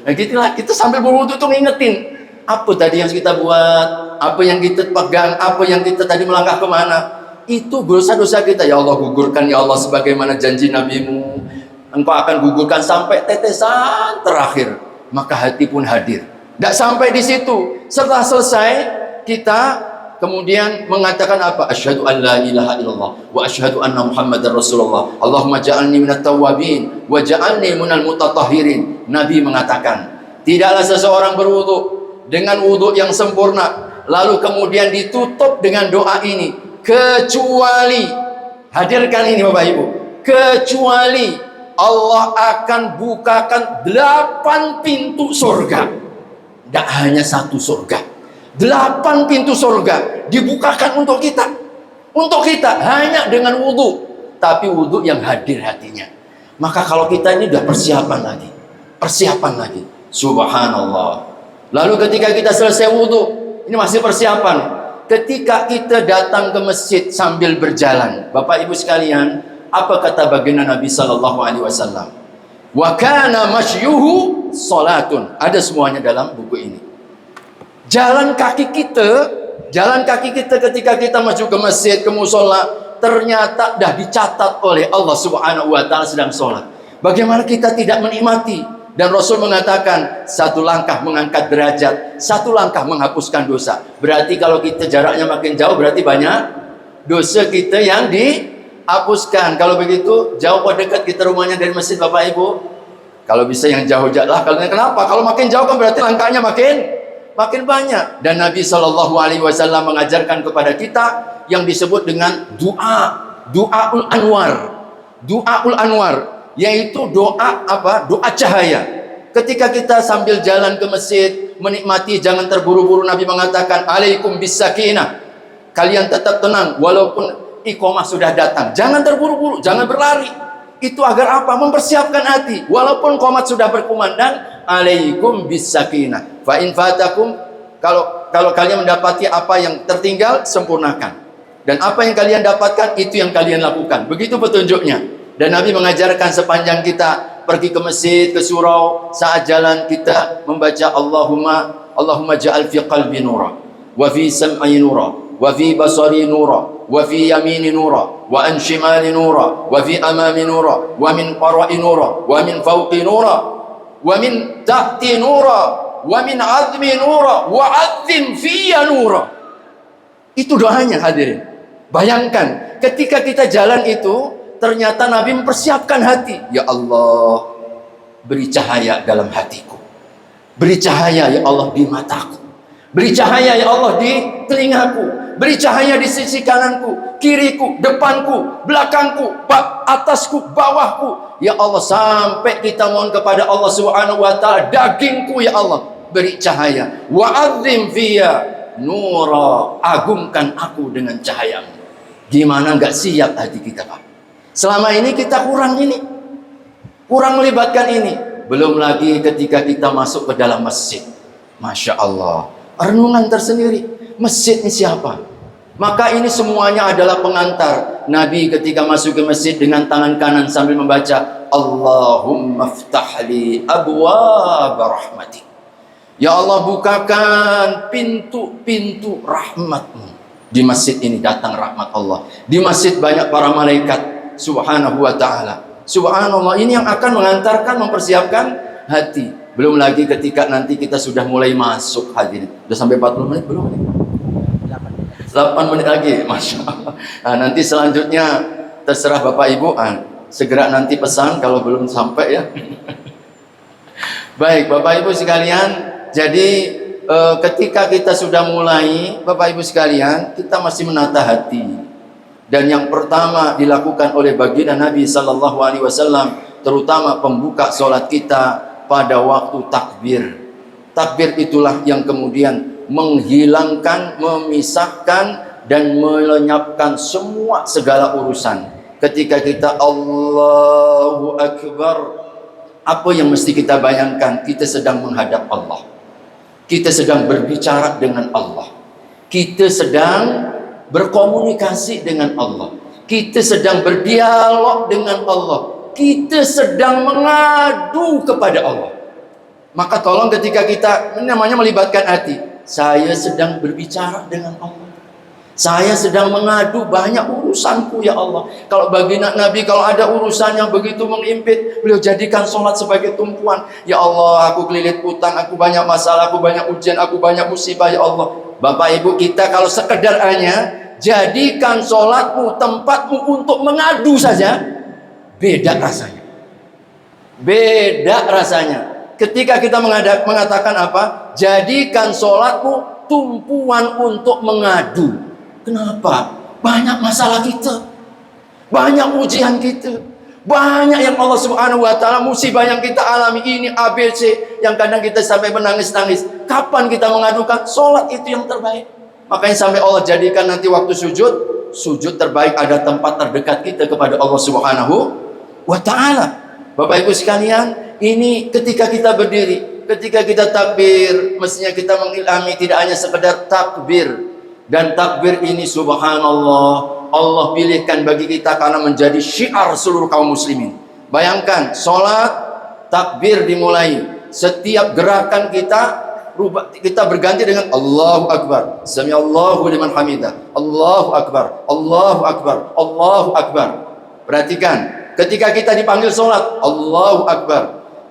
Nah gitulah, kita sambil berwudu tuh ngingetin, apa tadi yang kita buat, apa yang kita pegang, apa yang kita tadi melangkah kemana. Itu dosa-dosa kita, ya Allah gugurkan ya Allah sebagaimana janji Nabi-Mu, Engkau akan gugurkan sampai tetesan terakhir. Maka hati pun hadir. Tidak sampai di situ, setelah selesai kita kemudian mengatakan apa? Asyhadu an la ilaha illallah wa asyhadu anna Muhammadar Rasulullah. Allahumma ja'alni minat tawwabin wa ja'alni minal mutatahhirin. Nabi mengatakan, tidaklah seseorang berwudu dengan wudu yang sempurna lalu kemudian ditutup dengan doa ini, kecuali, hadirkan ini Bapak Ibu, kecuali Allah akan bukakan 8 pintu surga. Tidak hanya 1 surga, 8 pintu surga dibukakan untuk kita. Untuk kita hanya dengan wudu, tapi wudu yang hadir hatinya. Maka kalau kita ini sudah persiapan lagi. Subhanallah. Lalu ketika kita selesai wudu, ini masih persiapan. Ketika kita datang ke masjid sambil berjalan, Bapak Ibu sekalian, apa kata baginda Nabi sallallahu alaihi wasallam? Wa kana mashyuhu salatun. Ada semuanya dalam buku ini. Jalan kaki kita ketika kita masuk ke masjid, ke musola, ternyata dah dicatat oleh Allah Subhanahu wa taala sedang sholat. Bagaimana kita tidak menikmati? Dan Rasul mengatakan, satu langkah mengangkat derajat, satu langkah menghapuskan dosa. Berarti kalau kita jaraknya makin jauh, berarti banyak dosa kita yang dihapuskan. Kalau begitu, jauh atau dekat kita rumahnya dari masjid, Bapak Ibu? Kalau bisa yang jauh-jauh lah. Kenapa? Kalau makin jauh kan berarti langkahnya makin banyak. Dan Nabi SAW mengajarkan kepada kita yang disebut dengan doaul anwar, yaitu doa apa? Doa cahaya. Ketika kita sambil jalan ke masjid menikmati, jangan terburu-buru. Nabi mengatakan, alaikum bisakinah, kalian tetap tenang walaupun iqamah sudah datang. Jangan terburu-buru, jangan berlari. Itu agar apa? Mempersiapkan hati. Walaupun qomat sudah berkumandang, alaikum bisakinah. Fa in fatakum, kalau kalian mendapati apa yang tertinggal, sempurnakan. Dan apa yang kalian dapatkan, itu yang kalian lakukan. Begitu petunjuknya. Dan Nabi mengajarkan sepanjang kita pergi ke masjid, ke surau, saat jalan kita membaca Allahumma ja'al fi qalbi nura, wa fi sam'i nura, wa fi basari nura, wa fi yamini nura, wa an shimali nura, wa fi amami nura, wa min qara'i nura, wa min fawqi nura, wa min tahti nura, wa min azmi nura, wa adzim fiyya nura. Itu doanya, hadirin. Bayangkan ketika kita jalan itu, ternyata Nabi mempersiapkan hati. Ya Allah, beri cahaya dalam hatiku. Beri cahaya ya Allah di mataku. Beri cahaya ya Allah di telingaku. Beri cahaya di sisi kananku, kiriku, depanku, belakangku, atasku, bawahku. Ya Allah, sampai kita mohon kepada Allah Subhanahu wa taala, dagingku ya Allah, beri cahaya. Wa adzim fiyya nura, agungkan aku dengan cahayamu. Gimana enggak siap hati kita, Pak? Selama ini kita kurang melibatkan ini. Belum lagi ketika kita masuk ke dalam masjid. Masya Allah, renungan tersendiri. Masjid ini siapa? Maka ini semuanya adalah pengantar. Nabi ketika masuk ke masjid dengan tangan kanan sambil membaca, Allahumma ftahli abwaab rahmatik. Ya Allah, bukakan pintu-pintu rahmatmu. Di masjid ini datang rahmat Allah. Di masjid banyak para malaikat Subhanahu wa ta'ala. Subhanallah, ini yang akan mengantarkan, mempersiapkan hati. Belum lagi ketika nanti kita sudah mulai masuk, hadirin. Sudah sampai 40 menit belum? 8 menit lagi, Masya Allah. Nah, nanti selanjutnya terserah Bapak Ibu. Segera nanti pesan kalau belum sampai ya. Baik, Bapak Ibu sekalian. Jadi ketika kita sudah mulai, Bapak Ibu sekalian, kita masih menata hati. Dan yang pertama dilakukan oleh baginda Nabi sallallahu alaihi wasallam, terutama pembuka salat kita pada waktu takbir. Takbir itulah yang kemudian menghilangkan, memisahkan dan melenyapkan semua segala urusan. Ketika kita Allahu Akbar, apa yang mesti kita bayangkan? Kita sedang menghadap Allah. Kita sedang berbicara dengan Allah. Kita sedang berkomunikasi dengan Allah. Kita sedang berdialog dengan Allah. Kita sedang mengadu kepada Allah. Maka tolong ketika kita namanya melibatkan hati, saya sedang berbicara dengan Allah. Saya sedang mengadu banyak urusanku ya Allah. Kalau bagi Nabi, kalau ada urusan yang begitu mengimpit, beliau jadikan sholat sebagai tumpuan. Ya Allah, aku kelilit utang, aku banyak masalah, aku banyak ujian, aku banyak musibah ya Allah. Bapak Ibu, kita kalau sekedar hanya jadikan sholatmu, tempatmu untuk mengadu saja, beda rasanya. Beda rasanya. Ketika kita mengatakan apa? Jadikan sholatmu tumpuan untuk mengadu. Kenapa? Banyak masalah kita, banyak ujian kita, banyak yang Allah Subhanahu wa ta'ala, musibah yang kita alami ini ABC, yang kadang kita sampai menangis-nangis. Kapan kita mengadukan? Sholat itu yang terbaik. Makanya sampai Allah jadikan nanti waktu sujud terbaik ada tempat terdekat kita kepada Allah Subhanahu wa ta'ala. Bapak Ibu sekalian, ini ketika kita berdiri, ketika kita takbir, mestinya kita mengilhami tidak hanya sekedar takbir. Dan takbir ini subhanallah, Allah pilihkan bagi kita karena menjadi syiar seluruh kaum muslimin. Bayangkan, sholat takbir dimulai. setiap gerakan kita berganti dengan Allahu Akbar, Samiallahu liman hamidah, Allahu Akbar, Allahu Akbar, Allahu Akbar. Perhatikan, ketika kita dipanggil sholat, Allahu Akbar.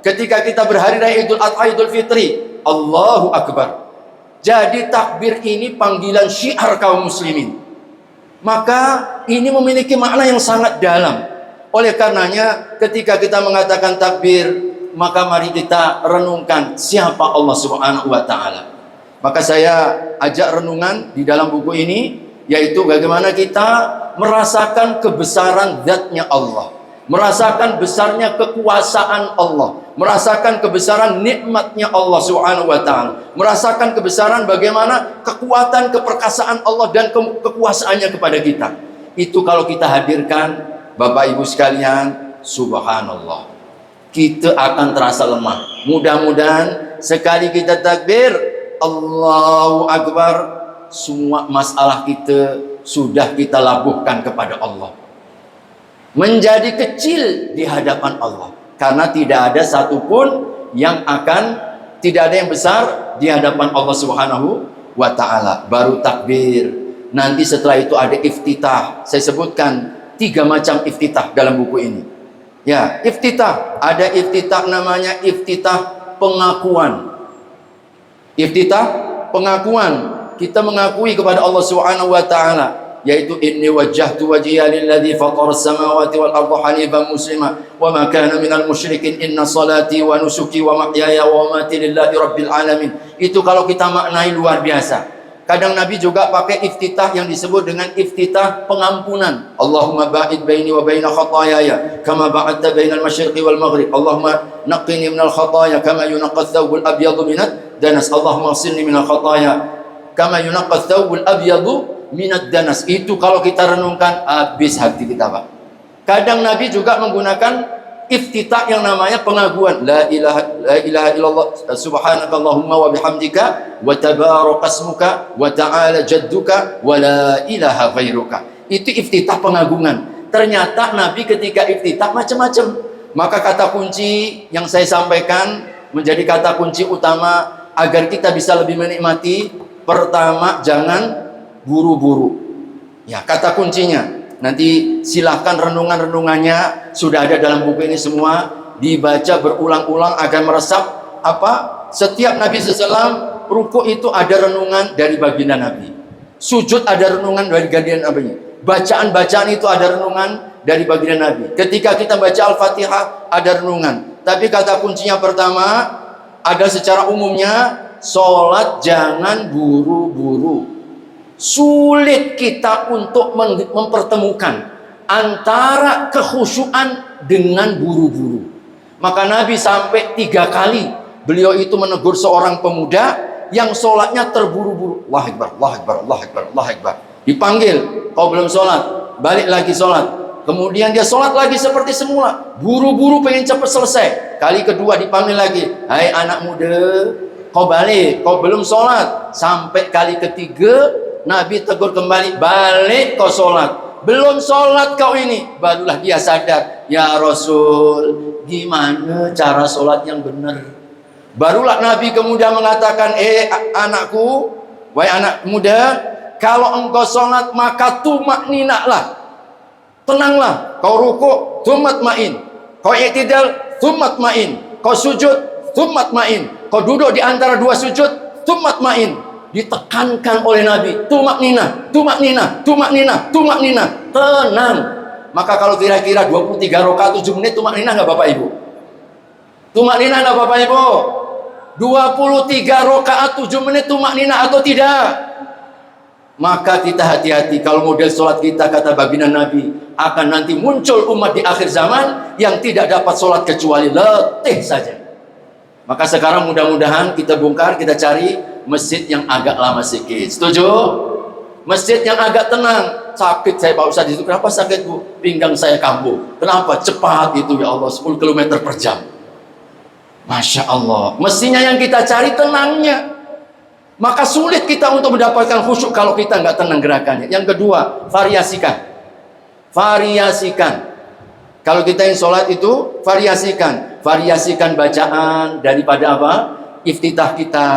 Ketika kita berhari raya Idul Adha, Idul Fitri, Allahu Akbar. Jadi takbir ini panggilan syiar kaum muslimin. Maka ini memiliki makna yang sangat dalam. Oleh karenanya ketika kita mengatakan takbir, maka mari kita renungkan siapa Allah Subhanahu wa taala. Maka saya ajak renungan di dalam buku ini, yaitu bagaimana kita merasakan kebesaran zatnya Allah, merasakan besarnya kekuasaan Allah, merasakan kebesaran nikmatnya Allah Subhanahu wa taala, merasakan kebesaran bagaimana kekuatan keperkasaan Allah dan kekuasaannya kepada kita. Itu kalau kita hadirkan, Bapak Ibu sekalian, subhanallah, kita akan terasa lemah. Mudah-mudahan sekali kita takbir Allahu Akbar, semua masalah kita sudah kita labuhkan kepada Allah, menjadi kecil di hadapan Allah. Karena tidak ada satupun yang tidak ada yang besar di hadapan Allah Subhanahu wa ta'ala. Baru takbir, nanti setelah itu ada iftitah. Saya sebutkan 3 macam iftitah dalam buku ini. Ya, iftitah. Ada iftitah namanya iftitah pengakuan. Iftitah pengakuan. Kita mengakui kepada Allah Subhanahu wa taala, yaitu inni wajjahtu wajhiya lilladzi fatara as-samawati wal arda hanifan muslima wa ma kana minal musyrikin inna salati wa nusuki wa mahyaya wa mamati lillahi rabbil alamin. Itu kalau kita maknai luar biasa. Kadang Nabi juga pakai iftitah yang disebut dengan iftitah pengampunan. Allahumma ba'id baini wa baina khataayaya kama ba'adta bainal masyriqi wal maghrib. Allahumma naqqini minal khataaya kama yunqqa ath-thawbul abyadu minad danas. Allahumma ighsilni minal khataaya kama yunqqa ath-thawbul abyadu minad danas. Itu kalau kita renungkan habis hati kita, Pak. Kadang Nabi juga menggunakan iftitah yang namanya pengakuan. La ilaha illallah subhanakallahumma wa bihamdika wa tabarakasmuka wa ta'ala jadduka wa la ilaha ghairuka. Itu iftitah pengagungan. Ternyata Nabi ketika iftitah macam-macam. Maka kata kunci yang saya sampaikan menjadi kata kunci utama agar kita bisa lebih menikmati. Pertama, jangan buru-buru. Ya, kata kuncinya. Nanti silahkan renungan-renungannya sudah ada dalam buku ini semua, dibaca berulang-ulang agar meresap apa? Setiap Nabi SAW ruku itu ada renungan dari baginda Nabi. Sujud ada renungan dari baginda Nabi. Bacaan-bacaan itu ada renungan dari baginda Nabi. Ketika kita baca Al-Fatihah ada renungan. Tapi kata kuncinya pertama, ada secara umumnya, sholat jangan buru-buru. Sulit kita untuk mempertemukan antara kekhusyuan dengan buru-buru. Maka Nabi sampai 3 kali beliau itu menegur seorang pemuda yang sholatnya terburu-buru. Allahu Akbar, Allahu Akbar, Allahu Akbar, Allahu Akbar. Dipanggil, kau belum sholat, balik lagi sholat. Kemudian dia sholat lagi seperti semula, buru-buru pengen cepat selesai. Kali kedua dipanggil lagi, hai anak muda, kau balik, kau belum sholat. Sampai kali ketiga Nabi tegur kembali, balik kau sholat. Belum sholat kau ini. Barulah dia sadar, ya Rasul, gimana cara sholat yang benar? Barulah Nabi kemudian mengatakan, anakku, wahai anak muda, kalau engkau sholat maka tumakninaklah, tenanglah. Kau ruku, tumatmain. Kau i'tidal, tumatmain. Kau sujud, tumatmain. Kau duduk di antara 2 sujud, tumatmain. Ditekankan oleh Nabi, tumaknina, tumaknina, tumaknina, tumaknina, tenang. Maka kalau kira-kira 23 rakaat 7 menit tumaknina nggak Bapak Ibu? Tumaknina nggak Bapak Ibu? 23 rakaat 7 menit tumaknina atau tidak? Maka kita hati-hati kalau model sholat kita, kata baginda Nabi, akan nanti muncul umat di akhir zaman yang tidak dapat sholat kecuali letih saja. Maka sekarang mudah-mudahan kita bongkar, kita cari masjid yang agak lama sedikit. Setuju? Masjid yang agak tenang. Sakit saya Pak Ustadz itu. Kenapa sakit Bu? Pinggang saya kambuh. Kenapa? Cepat itu ya Allah, 10 km per jam. Masya Allah. Mestinya yang kita cari tenangnya. Maka sulit kita untuk mendapatkan khusyuk kalau kita nggak tenang gerakannya. Yang kedua, variasikan. Variasikan. Kalau kita yang sholat itu variasikan bacaan daripada apa? Iftitah kita,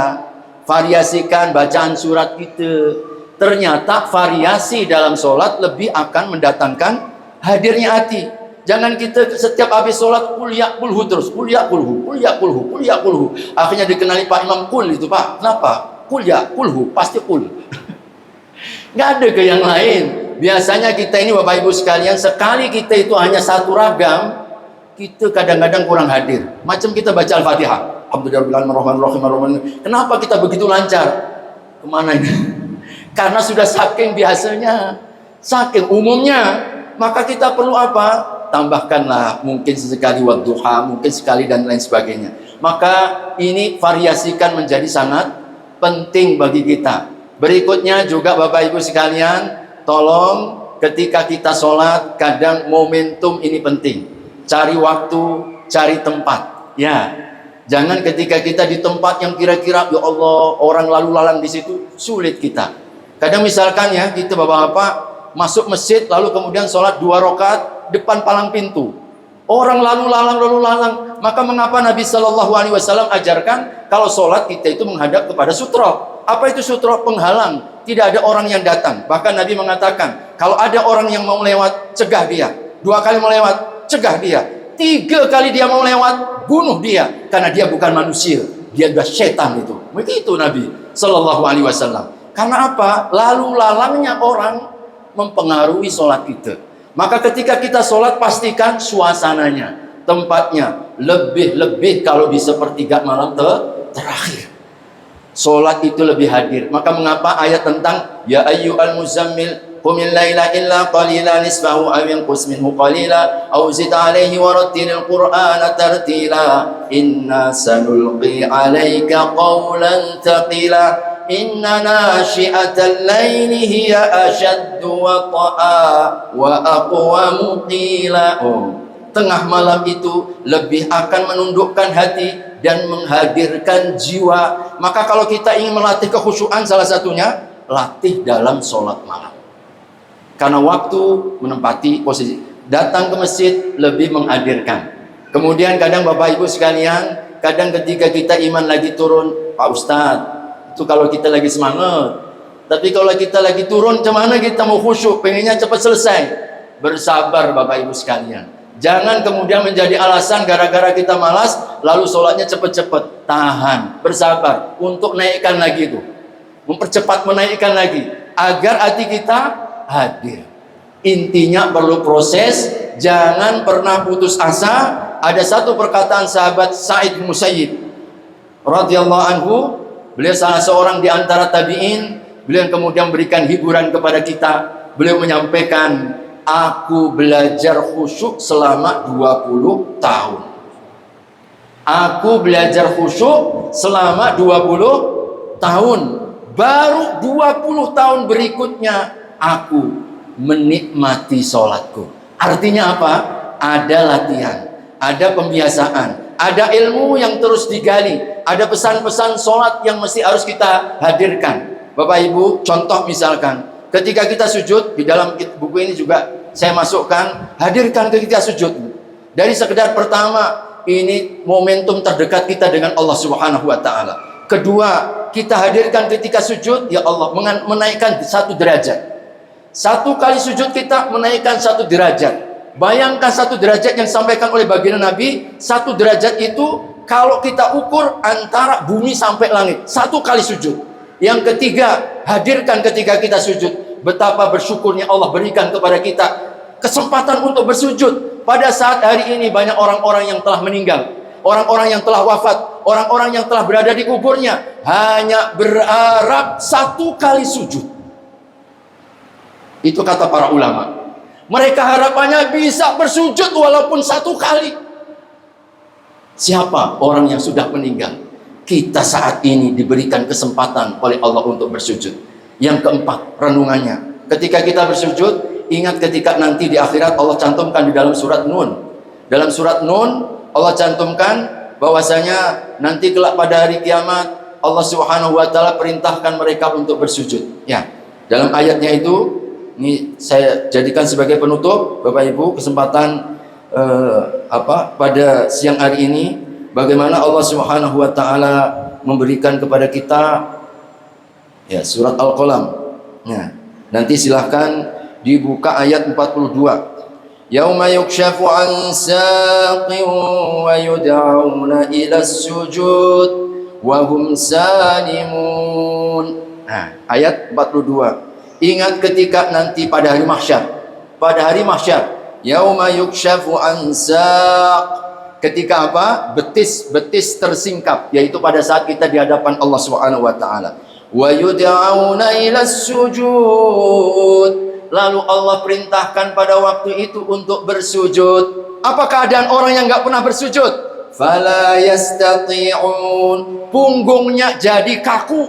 variasikan bacaan surat kita. Ternyata variasi dalam sholat lebih akan mendatangkan hadirnya hati. Jangan kita setiap habis sholat kul ya kulhu terus, kul ya kulhu, kul ya kulhu, kul ya kulhu. Akhirnya dikenali Pak Imam kul itu Pak. Kenapa? Kul ya kulhu, pasti kul. Nggak ada ke yang lain. Biasanya kita ini Bapak Ibu sekalian, sekali kita itu hanya satu ragam, kita kadang-kadang kurang hadir. Macam kita baca Al-Fatihah. Alhamdulillahirrahmanirrahim. Kenapa kita begitu lancar? Kemana ini? Karena sudah saking biasanya, saking umumnya. Maka kita perlu apa? Tambahkanlah mungkin sesekali wadduha, mungkin sekali dan lain sebagainya. Maka ini variasikan menjadi sangat penting bagi kita. Berikutnya juga Bapak Ibu sekalian, tolong ketika kita sholat, kadang momentum ini penting. Cari waktu, cari tempat. Ya, jangan ketika kita di tempat yang kira-kira, ya Allah, orang lalu lalang di situ, sulit kita. Kadang misalkan ya, kita bapak-bapak masuk masjid, lalu kemudian sholat 2 rakaat depan palang pintu. Orang lalu lalang. Maka mengapa Nabi SAW ajarkan kalau sholat kita itu menghadap kepada sutra? Apa itu sutra? Penghalang. Tidak ada orang yang datang. Bahkan Nabi mengatakan, kalau ada orang yang mau lewat, cegah dia. 2 kali mau lewat, cegah dia. 3 kali dia mau lewat, bunuh dia. Karena dia bukan manusia, dia adalah setan itu. Begitu Nabi SAW. Karena apa? Lalu lalangnya orang mempengaruhi sholat kita. Maka ketika kita sholat, pastikan suasananya, tempatnya, lebih-lebih kalau di sepertiga malam terakhir. Sholat itu lebih hadir. Maka mengapa ayat tentang ya ayyuhal muzammil qumil laila illa qalila nisfahu aw yanqus minhu qalila aw zid alaihi warattilil qur'ana tartila inna sanulqi alaika qawlan thaqila inna nashi'atal laili hiya ashaddu wata'a wa aqwamu qila. Tengah malam itu lebih akan menundukkan hati dan menghadirkan jiwa. Maka kalau kita ingin melatih kekhusyuan, salah satunya latih dalam sholat malam. Karena waktu menempati posisi. Datang ke masjid lebih menghadirkan. Kemudian kadang Bapak Ibu sekalian, kadang ketika kita iman lagi turun, Pak Ustadz, itu kalau kita lagi semangat. Tapi kalau kita lagi turun, cuman kita mau khusyuk, pengennya cepat selesai. Bersabar Bapak Ibu sekalian. Jangan kemudian menjadi alasan gara-gara kita malas, lalu sholatnya cepet-cepet. Tahan, bersabar untuk naikkan lagi itu. Mempercepat menaikkan lagi. Agar hati kita hadir. Intinya perlu proses, jangan pernah putus asa. Ada satu perkataan sahabat Sa'id bin Musayyib radhiyallahu anhu, beliau salah seorang di antara tabi'in, beliau kemudian berikan hiburan kepada kita. Beliau menyampaikan, aku belajar khusyuk selama 20 tahun. Aku belajar khusyuk selama 20 tahun. Baru 20 tahun berikutnya aku menikmati sholatku. Artinya apa? Ada latihan, ada pembiasaan, ada ilmu yang terus digali, ada pesan-pesan sholat yang mesti harus kita hadirkan. Bapak Ibu, contoh misalkan ketika kita sujud, di dalam buku ini juga saya masukkan, hadirkan ketika sujud. Dari sekedar pertama, ini momentum terdekat kita dengan Allah Subhanahu wa Ta'ala. Kedua, kita hadirkan ketika sujud, ya Allah, menaikkan 1 derajat. 1 kali sujud kita menaikkan 1 derajat. Bayangkan 1 derajat yang disampaikan oleh baginda Nabi. 1 derajat itu kalau kita ukur antara bumi sampai langit. 1 kali sujud. Yang ketiga, hadirkan ketika kita sujud. Betapa bersyukurnya Allah berikan kepada kita kesempatan untuk bersujud. Pada saat hari ini banyak orang-orang yang telah meninggal, orang-orang yang telah wafat, orang-orang yang telah berada di kuburnya, hanya berharap 1 kali sujud. Itu kata para ulama. Mereka harapannya bisa bersujud walaupun 1 kali. Siapa orang yang sudah meninggal? Kita saat ini diberikan kesempatan oleh Allah untuk bersujud. Yang keempat, renungannya. Ketika kita bersujud, ingat ketika nanti di akhirat Allah cantumkan di dalam surat Nun. Dalam surat Nun, Allah cantumkan bahwasanya nanti kelak pada hari kiamat, Allah Subhanahu wa Ta'ala perintahkan mereka untuk bersujud. Ya, dalam ayatnya itu, ini saya jadikan sebagai penutup, Bapak Ibu, kesempatan pada siang hari ini, bagaimana Allah Subhanahu wa taala memberikan kepada kita ya surat Al-Qalam. Nah, nanti silahkan dibuka ayat 42. Yauma yukshafu an saqin wa yud'auna ila sujud wa hum salimun. Nah, ayat 42. Ingat ketika nanti pada hari mahsyar. Pada hari mahsyar, yauma yukshafu an saq. Ketika apa? Betis tersingkap, yaitu pada saat kita di hadapan Allah Subhanahu wa taala. Wa yud'auna ila sujud. Lalu Allah perintahkan pada waktu itu untuk bersujud. Apa keadaan orang yang enggak pernah bersujud? Fala yastati'un. Punggungnya jadi kaku,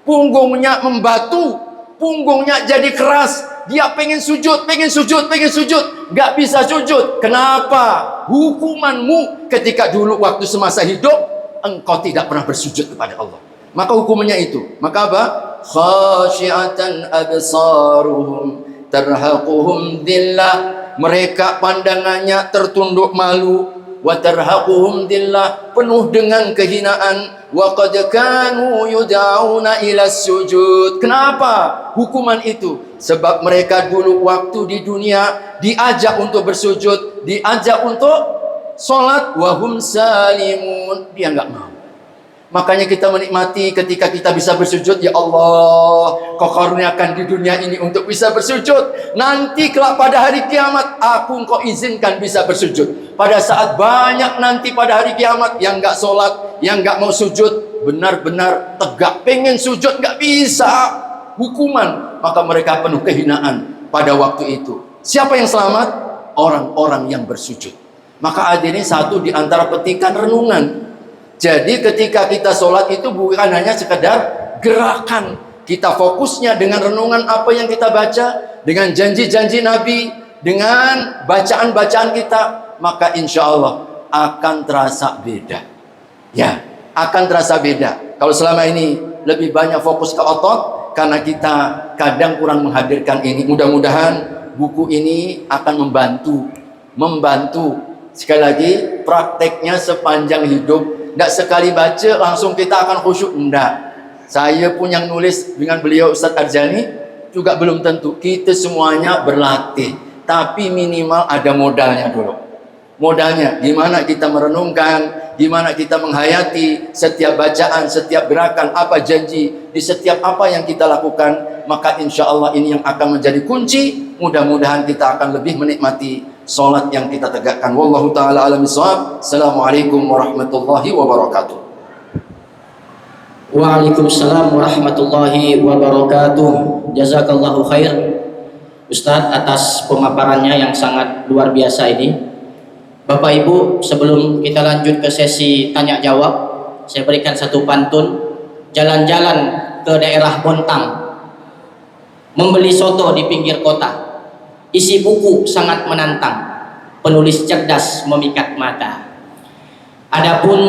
punggungnya membatu, punggungnya jadi keras. Dia pengen sujud, nggak bisa sujud. Kenapa? Hukumanmu ketika dulu waktu semasa hidup engkau tidak pernah bersujud kepada Allah. Maka hukumannya itu. Maka apa? Khasyiatan absaruhum tarhaquhum dhillah. Mereka pandangannya tertunduk malu. Wa tarhaquhum dhillah, penuh dengan kehinaan. Wa qad kanu yud'auna ila sujud. Kenapa hukuman itu? Sebab mereka dulu waktu di dunia diajak untuk bersujud, diajak untuk sholat, wahum salimun, dia enggak mau. Makanya kita menikmati ketika kita bisa bersujud. Ya Allah, Kau karuniakan di dunia ini untuk bisa bersujud. Nanti kelak pada hari kiamat aku Engkau izinkan bisa bersujud. Pada saat banyak nanti pada hari kiamat yang enggak sholat, yang enggak mau sujud, benar-benar tegak pengen sujud enggak bisa, hukuman, maka mereka penuh kehinaan pada waktu itu. Siapa yang selamat? Orang-orang yang bersujud. Maka hadirin, satu di antara petikan renungan. Jadi ketika kita sholat itu bukan hanya sekedar gerakan. Kita fokusnya dengan renungan apa yang kita baca, dengan janji-janji Nabi, dengan bacaan-bacaan kita, maka insya Allah akan terasa beda. Ya, akan terasa beda. Kalau selama ini lebih banyak fokus ke otot, karena kita kadang kurang menghadirkan ini. Mudah-mudahan buku ini akan membantu. Sekali lagi, prakteknya sepanjang hidup. Tidak sekali baca langsung kita akan khusyuk. Tidak. Saya pun yang nulis dengan beliau Ustaz Arjani juga belum tentu. Kita semuanya berlatih, tapi minimal ada modalnya dulu. Modalnya gimana kita merenungkan, gimana kita menghayati setiap bacaan, setiap gerakan, apa janji di setiap apa yang kita lakukan. Maka insya Allah ini yang akan menjadi kunci. Mudah-mudahan kita akan lebih menikmati salat yang kita tegakkan. Wallahu taala alam bissawab. Assalamualaikum warahmatullahi wabarakatuh. Waalaikumsalam warahmatullahi wabarakatuh. Jazakallahu khair Ustadz atas pemaparannya yang sangat luar biasa ini. Bapak Ibu, sebelum kita lanjut ke sesi tanya jawab, saya berikan satu pantun. Jalan-jalan ke daerah Bontang, membeli soto di pinggir kota. Isi buku sangat menantang, penulis cerdas memikat mata. Adapun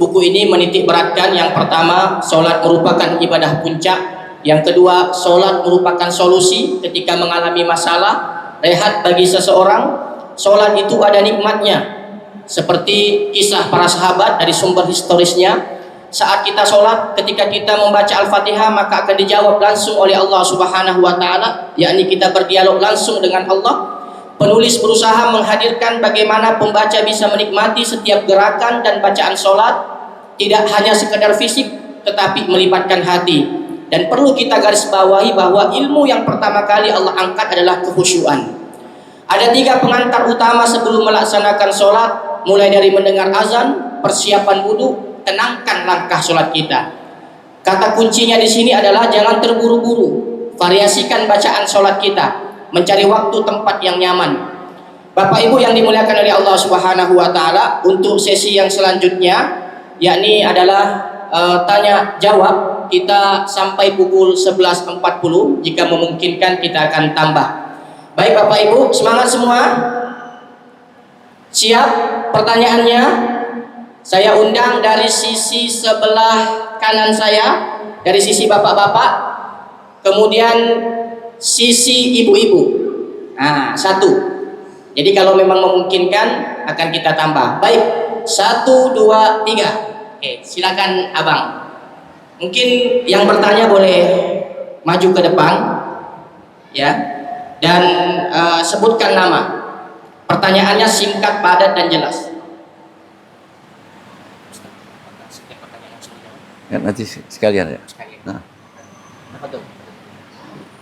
buku ini menitik beratkan yang pertama, sholat merupakan ibadah puncak. Yang kedua, sholat merupakan solusi ketika mengalami masalah. Rehat bagi seseorang, sholat itu ada nikmatnya. Seperti kisah para sahabat dari sumber historisnya, saat kita sholat, ketika kita membaca Al-Fatihah, maka akan dijawab langsung oleh Allah Subhanahu wa Ta'ala, yakni kita berdialog langsung dengan Allah. Penulis berusaha menghadirkan bagaimana pembaca bisa menikmati setiap gerakan dan bacaan sholat, tidak hanya sekedar fisik, tetapi melibatkan hati. Dan perlu kita garis bawahi bahwa ilmu yang pertama kali Allah angkat adalah kekhusyuan. Ada 3 pengantar utama sebelum melaksanakan sholat, mulai dari mendengar azan, persiapan wudhu, tenangkan langkah sholat kita. Kata kuncinya di sini adalah jangan terburu-buru, variasikan bacaan sholat kita, mencari waktu tempat yang nyaman. Bapak Ibu yang dimuliakan oleh Allah Subhanahu wa Ta'ala, untuk sesi yang selanjutnya yakni adalah tanya jawab, kita sampai pukul 11.40. Jika memungkinkan kita akan tambah. Baik Bapak Ibu, semangat semua. Siap pertanyaannya? Saya undang dari sisi sebelah kanan saya, dari sisi bapak-bapak, kemudian sisi ibu-ibu. Nah, 1, Jadi kalau memang memungkinkan akan kita tambah. Baik, 1, 2, 3. Oke, silakan abang. Mungkin yang bertanya boleh maju ke depan, ya, dan sebutkan nama. Pertanyaannya singkat, padat, dan jelas. Ya, nanti sekalian ya. Nah. Apa tuh?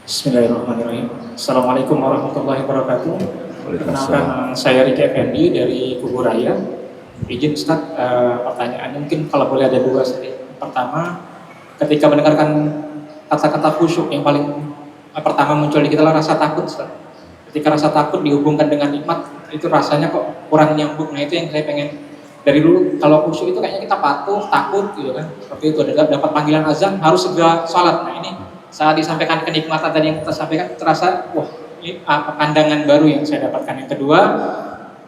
Bismillahirrahmanirrahim. Assalamualaikum warahmatullahi wabarakatuh. Perkenalkan, saya Riki Effendi dari Kubu Raya. Izin Ustaz, pertanyaannya mungkin kalau boleh ada dua saja. Pertama, ketika mendengarkan kata-kata khusyuk yang paling pertama muncul di kita adalah rasa takut, Ustaz. Ketika rasa takut dihubungkan dengan nikmat, itu rasanya kok kurang nyambung. Nah, itu yang saya pengen dari dulu. Kalau khusyuk itu kayaknya kita patuh, takut gitu kan. Seperti itu, dapat panggilan azan harus segera sholat. Nah, ini saat disampaikan kenikmatan tadi yang kita sampaikan, terasa wah, ini pandangan baru yang saya dapatkan. Yang kedua,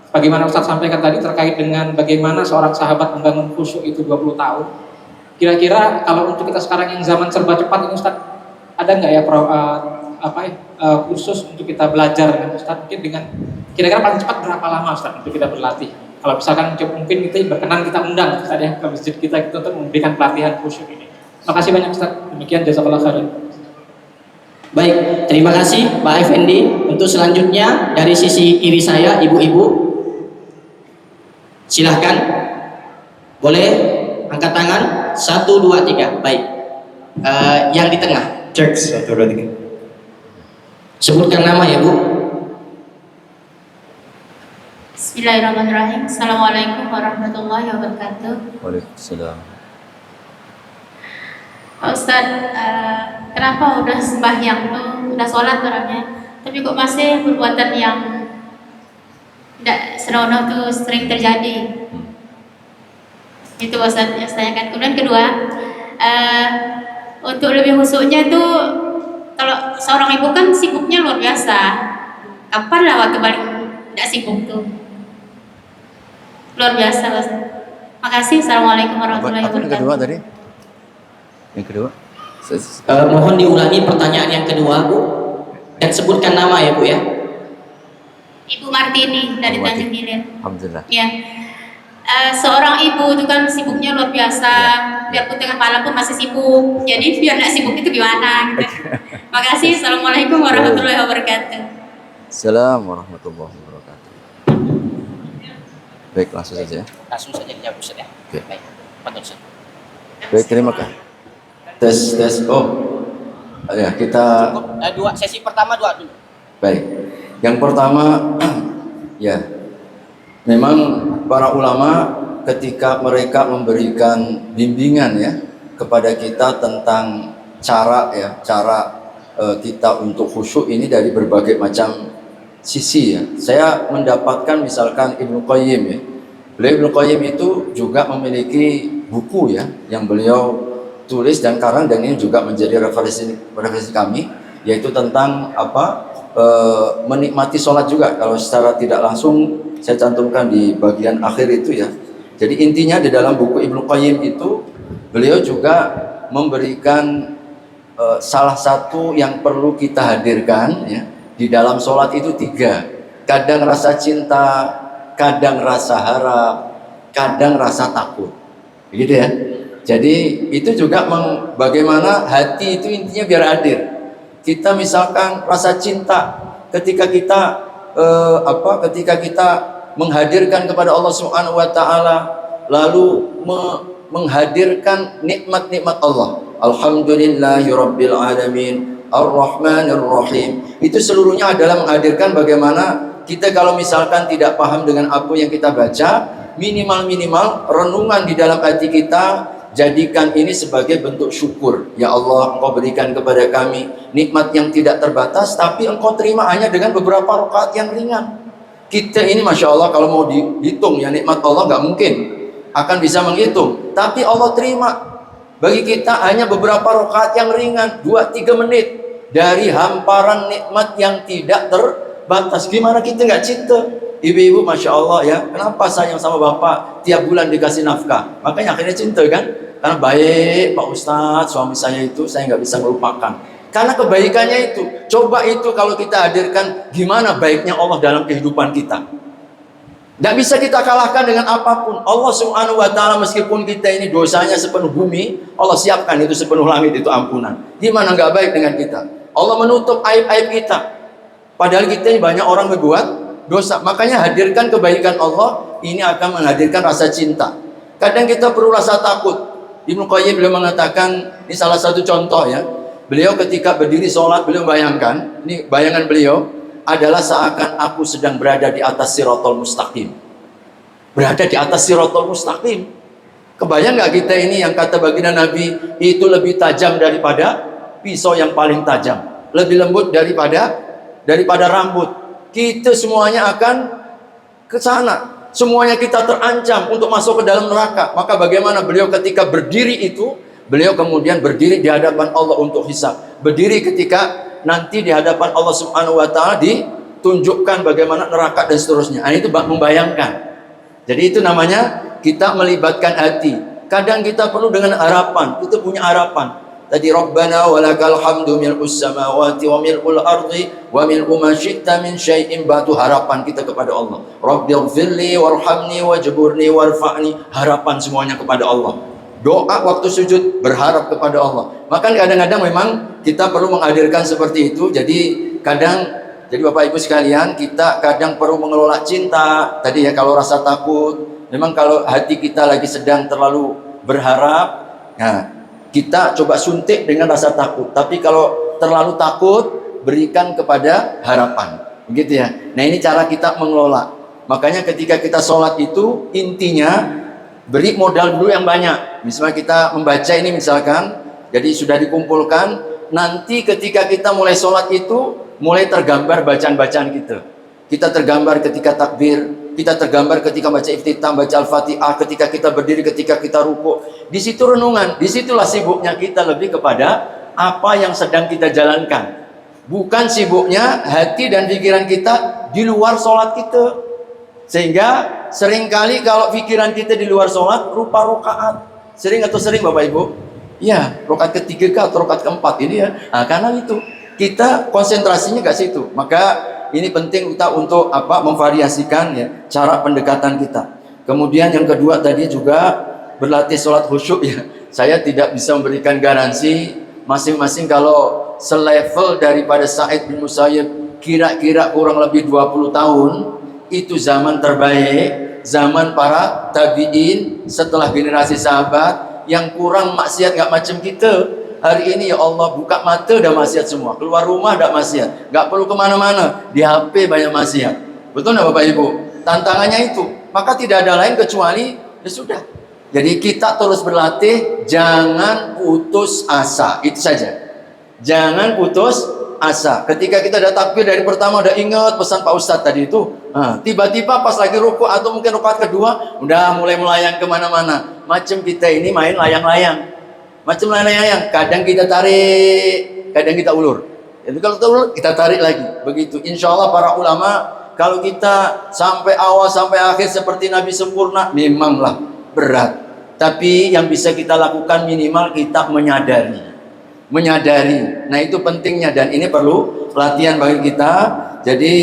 bagaimana Ustaz sampaikan tadi terkait dengan bagaimana seorang sahabat membangun khusyuk itu 20 tahun. Kira-kira kalau untuk kita sekarang yang zaman serba cepat ini Ustaz, ada nggak ya khusus untuk kita belajar dengan Ustaz? Mungkin dengan kira-kira paling cepat berapa lama Ustaz untuk kita berlatih? Kalau misalkan mungkin kita berkenan kita undang Ustaz ya ke masjid kita untuk memberikan pelatihan khusyuk ini. Terima kasih banyak Ustaz. Demikian jazakallahu khairan. Baik, terima kasih Pak Effendi. Untuk selanjutnya dari sisi kiri saya, ibu-ibu, silahkan, boleh angkat tangan. 1, 2, 3. Baik, yang di tengah. Cek 1, 2, 3. Sebutkan nama ya Bu. Bismillahirrahmanirrahim. Assalamualaikum warahmatullahi wabarakatuh. Waalaikumsalam. Pak Ustadz, kenapa udah sembahyang tuh, udah sholat orangnya, tapi kok masih perbuatan yang tidak senonoh tuh sering terjadi? Itu Pak Ustadz yang saya tanyakan. Kemudian kedua, untuk lebih khusyuknya tuh, kalau seorang ibu kan sibuknya luar biasa. Kapan lah waktu paling tidak sibuk tuh? Luar biasa Pak Ustadz. Makasih. Assalamualaikum warahmatullahi Apa yang wabarakatuh. kedua tadi? Yang kedua? Mohon diulangi pertanyaan yang kedua Bu, dan sebutkan nama ya Bu ya. Ibu Martini dari Ibu Martini. Tanjung Hilir. Alhamdulillah. Ya, seorang ibu itu kan sibuknya luar biasa. Biarpun tengah malam pun masih sibuk. Jadi biar nggak sibuk itu gimana? Gitu. Makasih. Assalamualaikum warahmatullahi wabarakatuh. Assalamualaikum warahmatullahi wabarakatuh. Baik, langsung saja. Langsung saja dijawab Ustaz ya. Oke. Baik, Pak Ustaz. Baik, terima kasih. Tes. Oh, ya kita. Cukup, dua sesi pertama dulu. Baik. Yang pertama, ya, memang para ulama ketika mereka memberikan bimbingan ya kepada kita tentang cara kita untuk khusyuk ini dari berbagai macam sisi ya. Saya mendapatkan misalkan Ibnu Qayyim ya. Beliau Ibnu Qayyim itu juga memiliki buku ya yang beliau tulis dan karang, dan ini juga menjadi referensi kami, yaitu tentang menikmati sholat juga. Kalau secara tidak langsung saya cantumkan di bagian akhir itu ya. Jadi intinya di dalam buku Ibnu Qayyim itu beliau juga memberikan salah satu yang perlu kita hadirkan ya di dalam sholat itu 3. Kadang rasa cinta, kadang rasa harap, kadang rasa takut, begitu ya. Jadi itu juga bagaimana hati itu intinya biar hadir. Kita misalkan rasa cinta ketika kita menghadirkan kepada Allah Subhanahu wa taala, lalu menghadirkan nikmat-nikmat Allah. Alhamdulillahirabbil alamin, Ar-Rahmanir Rahim. Itu seluruhnya adalah menghadirkan bagaimana kita kalau misalkan tidak paham dengan apa yang kita baca, minimal renungan di dalam hati kita, jadikan ini sebagai bentuk syukur. Ya Allah, Engkau berikan kepada kami nikmat yang tidak terbatas, tapi Engkau terima hanya dengan beberapa rakaat yang ringan. Kita ini Masya Allah kalau mau dihitung ya nikmat Allah nggak mungkin akan bisa menghitung, tapi Allah terima bagi kita hanya beberapa rakaat yang ringan, 2-3 menit dari hamparan nikmat yang tidak terbatas. Gimana kita nggak cinta? Ibu-ibu Masya Allah ya, kenapa sayang sama bapak? Tiap bulan dikasih nafkah, makanya akhirnya cinta kan? Karena baik Pak Ustadz, suami saya itu saya nggak bisa melupakan. Karena kebaikannya itu. Coba itu kalau kita hadirkan, gimana baiknya Allah dalam kehidupan kita. Tidak bisa kita kalahkan dengan apapun. Allah Subhanahu wa Ta'ala, meskipun kita ini dosanya sepenuh bumi, Allah siapkan itu sepenuh langit, itu ampunan. Gimana nggak baik dengan kita? Allah menutup aib-aib kita. Padahal kita ini banyak orang berbuat dosa. Makanya hadirkan kebaikan Allah, ini akan menghadirkan rasa cinta. Kadang kita perlu rasa takut. Ibnu Qayyim beliau mengatakan, ini salah satu contoh ya. Beliau ketika berdiri sholat, beliau bayangkan, ini bayangan beliau adalah seakan aku sedang berada di atas Siratal Mustaqim. Berada di atas Siratal Mustaqim. Kebayang nggak kita ini yang kata baginda Nabi itu lebih tajam daripada pisau yang paling tajam, lebih lembut daripada rambut. Kita semuanya akan ke sana. Semuanya kita terancam untuk masuk ke dalam neraka. Maka bagaimana beliau ketika berdiri itu, beliau kemudian berdiri di hadapan Allah untuk hisab. Berdiri ketika nanti di hadapan Allah Subhanahu wa Ta'ala ditunjukkan bagaimana neraka dan seterusnya. Nah, itu membayangkan. Jadi itu namanya kita melibatkan hati. Kadang kita perlu dengan harapan. Kita punya harapan. Tadi Rabbana walakal hamdu mil'us samawati wa mil'ul ardi wa mil'u ma syi'ta min syai'in, batu harapan kita kepada Allah. Rabbighfirli warhamni wajburni warfa'ni, harapan semuanya kepada Allah. Doa waktu sujud berharap kepada Allah. Maka kadang-kadang memang kita perlu menghadirkan seperti itu. Jadi Bapak Ibu sekalian, kita kadang perlu mengelola cinta. Tadi ya, kalau rasa takut, memang kalau hati kita lagi sedang terlalu berharap, nah kita coba suntik dengan rasa takut. Tapi kalau terlalu takut, berikan kepada harapan. Begitu ya. Nah, ini cara kita mengelola. Makanya ketika kita sholat itu, intinya beri modal dulu yang banyak. Misalnya kita membaca ini misalkan, jadi sudah dikumpulkan, nanti ketika kita mulai sholat itu, mulai tergambar bacaan-bacaan kita. Kita tergambar ketika takbir, kita tergambar ketika baca iftitah, baca al-fatihah, ketika kita berdiri, ketika kita ruku. Di situ renungan, disitulah sibuknya kita lebih kepada apa yang sedang kita jalankan. Bukan sibuknya hati dan pikiran kita di luar sholat kita. Sehingga seringkali kalau pikiran kita di luar sholat, rupa rokaat. Sering atau sering Bapak Ibu? Ya, rokaat ketiga atau rokaat keempat ini ya. Nah, karena itu kita konsentrasinya ke situ. Maka ini penting kita untuk memvariasikan ya cara pendekatan kita. Kemudian yang kedua tadi juga berlatih sholat khusyuk ya. Saya tidak bisa memberikan garansi masing-masing kalau selevel daripada Sa'id bin Musayyib kira-kira kurang lebih 20 tahun itu zaman terbaik, zaman para tabi'in setelah generasi sahabat yang kurang maksiat nggak macam kita. Hari ini ya Allah buka mata udah maksiat semua, keluar rumah udah maksiat, nggak perlu kemana-mana, di HP banyak maksiat. Betul nggak Bapak Ibu? Tantangannya itu, maka tidak ada lain kecuali ya sudah. Jadi kita terus berlatih, jangan putus asa, itu saja. Jangan putus asa. Ketika kita ada takbir dari pertama udah ingat pesan Pak Ustadz tadi itu, tiba-tiba pas lagi ruku atau mungkin rakaat kedua udah mulai melayang kemana-mana. Macam kita ini main layang-layang. Macam layang-layang, kadang kita tarik, kadang kita ulur. Jadi kalau kita ulur, kita tarik lagi. Begitu. Insya Allah para ulama, kalau kita sampai awal sampai akhir seperti Nabi sempurna, memanglah berat. Tapi yang bisa kita lakukan minimal kita menyadari. Nah itu pentingnya dan ini perlu latihan bagi kita. Jadi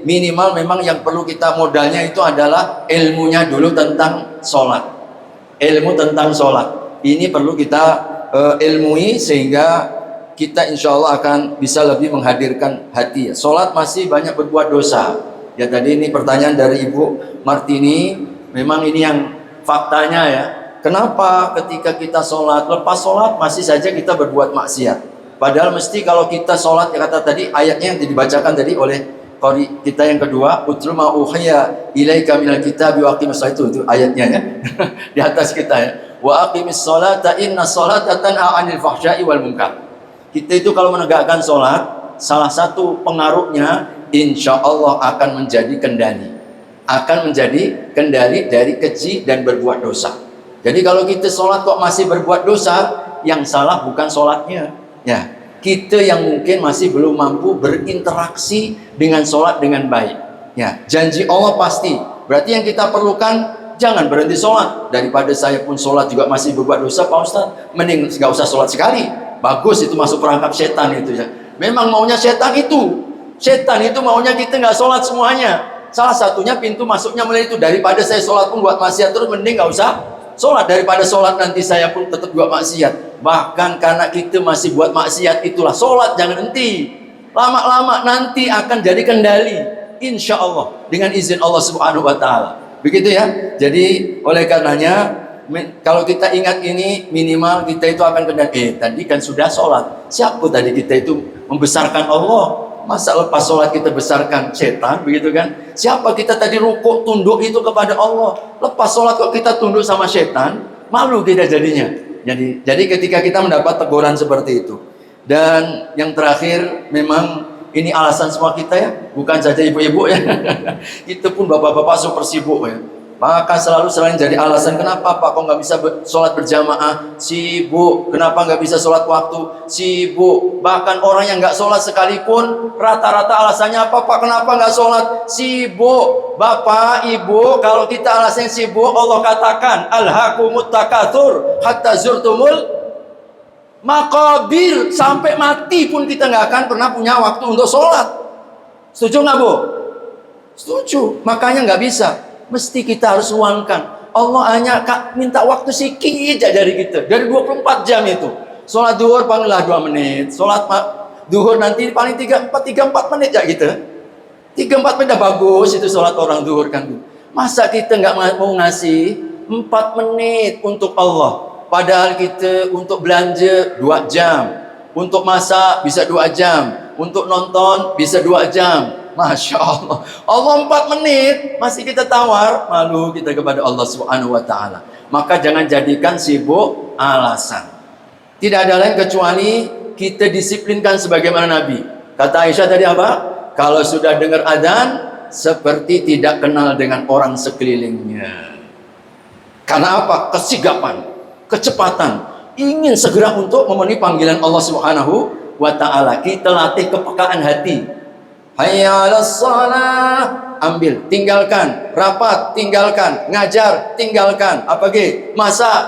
minimal memang yang perlu kita modalnya itu adalah ilmunya dulu tentang sholat. Ilmu tentang sholat. Ini perlu kita ilmui sehingga kita insya Allah akan bisa lebih menghadirkan hati. Sholat masih banyak berbuat dosa. Ya tadi ini pertanyaan dari Ibu Martini. Memang ini yang faktanya ya. Kenapa ketika kita sholat, lepas sholat masih saja kita berbuat maksiat? Padahal mesti kalau kita sholat, ya kata tadi ayatnya yang dibacakan tadi oleh qari kita yang kedua, utlu ma uhiya ilaika minal kitabi wa aqimis shalah, itu ayatnya ya. Di atas kita ya. Wa aqimis sholata inna sholata tanha 'anil fahsya'i wal munkar. Kita itu kalau menegakkan sholat, salah satu pengaruhnya insya Allah akan menjadi kendali. Akan menjadi kendali dari keji dan berbuat dosa. Jadi kalau kita sholat kok masih berbuat dosa, yang salah bukan sholatnya. Ya, kita yang mungkin masih belum mampu berinteraksi dengan sholat dengan baik. Ya, janji Allah pasti. Berarti yang kita perlukan jangan berhenti sholat. Daripada saya pun sholat juga masih berbuat dosa, Pak Ustadz, mending nggak usah sholat sekali. Bagus itu masuk perangkap setan itu ya. Memang maunya setan itu. Setan itu maunya kita nggak sholat semuanya. Salah satunya pintu masuknya mulai itu. Daripada saya sholat pun buat maksiat terus, mending nggak usah sholat. Daripada sholat nanti saya pun tetap buat maksiat. Bahkan karena kita masih buat maksiat itulah sholat jangan henti. Lama-lama nanti akan jadi kendali. Insya Allah dengan izin Allah Subhanahu Wa Taala. Begitu ya. Jadi oleh karenanya kalau kita ingat ini, minimal kita itu akan kena tadi kan sudah sholat. Siapa tadi kita itu membesarkan Allah? Masa lepas sholat kita besarkan setan, begitu kan? Siapa kita tadi rukuk tunduk itu kepada Allah? Lepas sholat kok kita tunduk sama setan? Malu kita jadinya. Jadi ketika kita mendapat teguran seperti itu. Dan yang terakhir, memang ini alasan semua kita ya, bukan saja ibu-ibu ya. Itu pun bapak-bapak super sibuk ya. Maka selalu jadi alasan, kenapa Pak kok nggak bisa sholat berjamaah? Sibuk. Kenapa nggak bisa sholat waktu? Sibuk. Bahkan orang yang nggak sholat sekalipun rata-rata alasannya apa Pak? Kenapa nggak sholat? Sibuk. Bapak, Ibu, kalau kita alasannya sibuk, Allah katakan alhaakumut takatsur hatta zurtumul maqabir. Sampai mati pun kita nggak akan pernah punya waktu untuk sholat. Setuju nggak Bu? Setuju. Makanya nggak bisa. Mesti kita harus luangkan. Allah hanya minta waktu sedikit dari kita. Dari 24 jam itu. Sholat duhur palinglah 2 menit. Sholat duhur nanti paling 3-4 menit ya gitu. 3-4 menit dah bagus itu sholat orang duhur kan. Masa kita nggak mau ngasih 4 menit untuk Allah. Padahal kita untuk belanja 2 jam. Untuk masak bisa 2 jam. Untuk nonton bisa 2 jam. Masya Allah. Allah 4 menit masih kita tawar, malu kita kepada Allah Subhanahu Wa Taala. Maka jangan jadikan sibuk alasan. Tidak ada lain kecuali kita disiplinkan sebagaimana Nabi. Kata Aisyah tadi apa? Kalau sudah dengar adzan, seperti tidak kenal dengan orang sekelilingnya. Karena apa? Kesigapan, kecepatan, ingin segera untuk memenuhi panggilan Allah Subhanahu Wa Taala. Kita latih kepekaan hati. Hayya 'alas shalah, ambil, tinggalkan, rapat, tinggalkan, ngajar, tinggalkan, apa ge? Masak,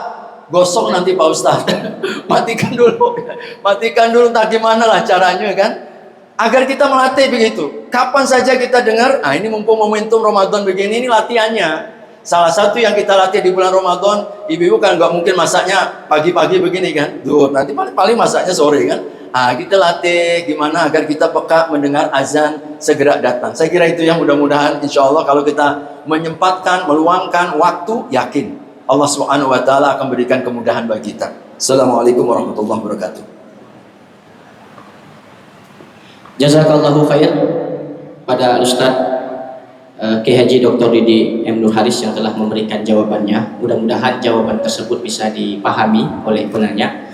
gosok nanti Pak Ustaz. Matikan dulu. Matikan dulu, entah gimana lah caranya kan? Agar kita melatih begitu. Kapan saja kita dengar, ini mumpung momentum Ramadan begini, ini latihannya. Salah satu yang kita latih di bulan Ramadan, ibu-ibu kan nggak mungkin masaknya pagi-pagi begini kan? Duh, nanti paling masaknya sore kan? Kita latih gimana agar kita peka mendengar azan segera datang. Saya kira itu yang mudah-mudahan insya Allah kalau kita menyempatkan, meluangkan waktu, yakin Allah Subhanahu Wa Taala akan berikan kemudahan bagi kita. Assalamualaikum warahmatullahi wabarakatuh. Jazakallahu khair pada Ustadz Kiai Haji Dr. Didi M. Nur Haris yang telah memberikan jawabannya. Mudah-mudahan jawaban tersebut bisa dipahami oleh penanya.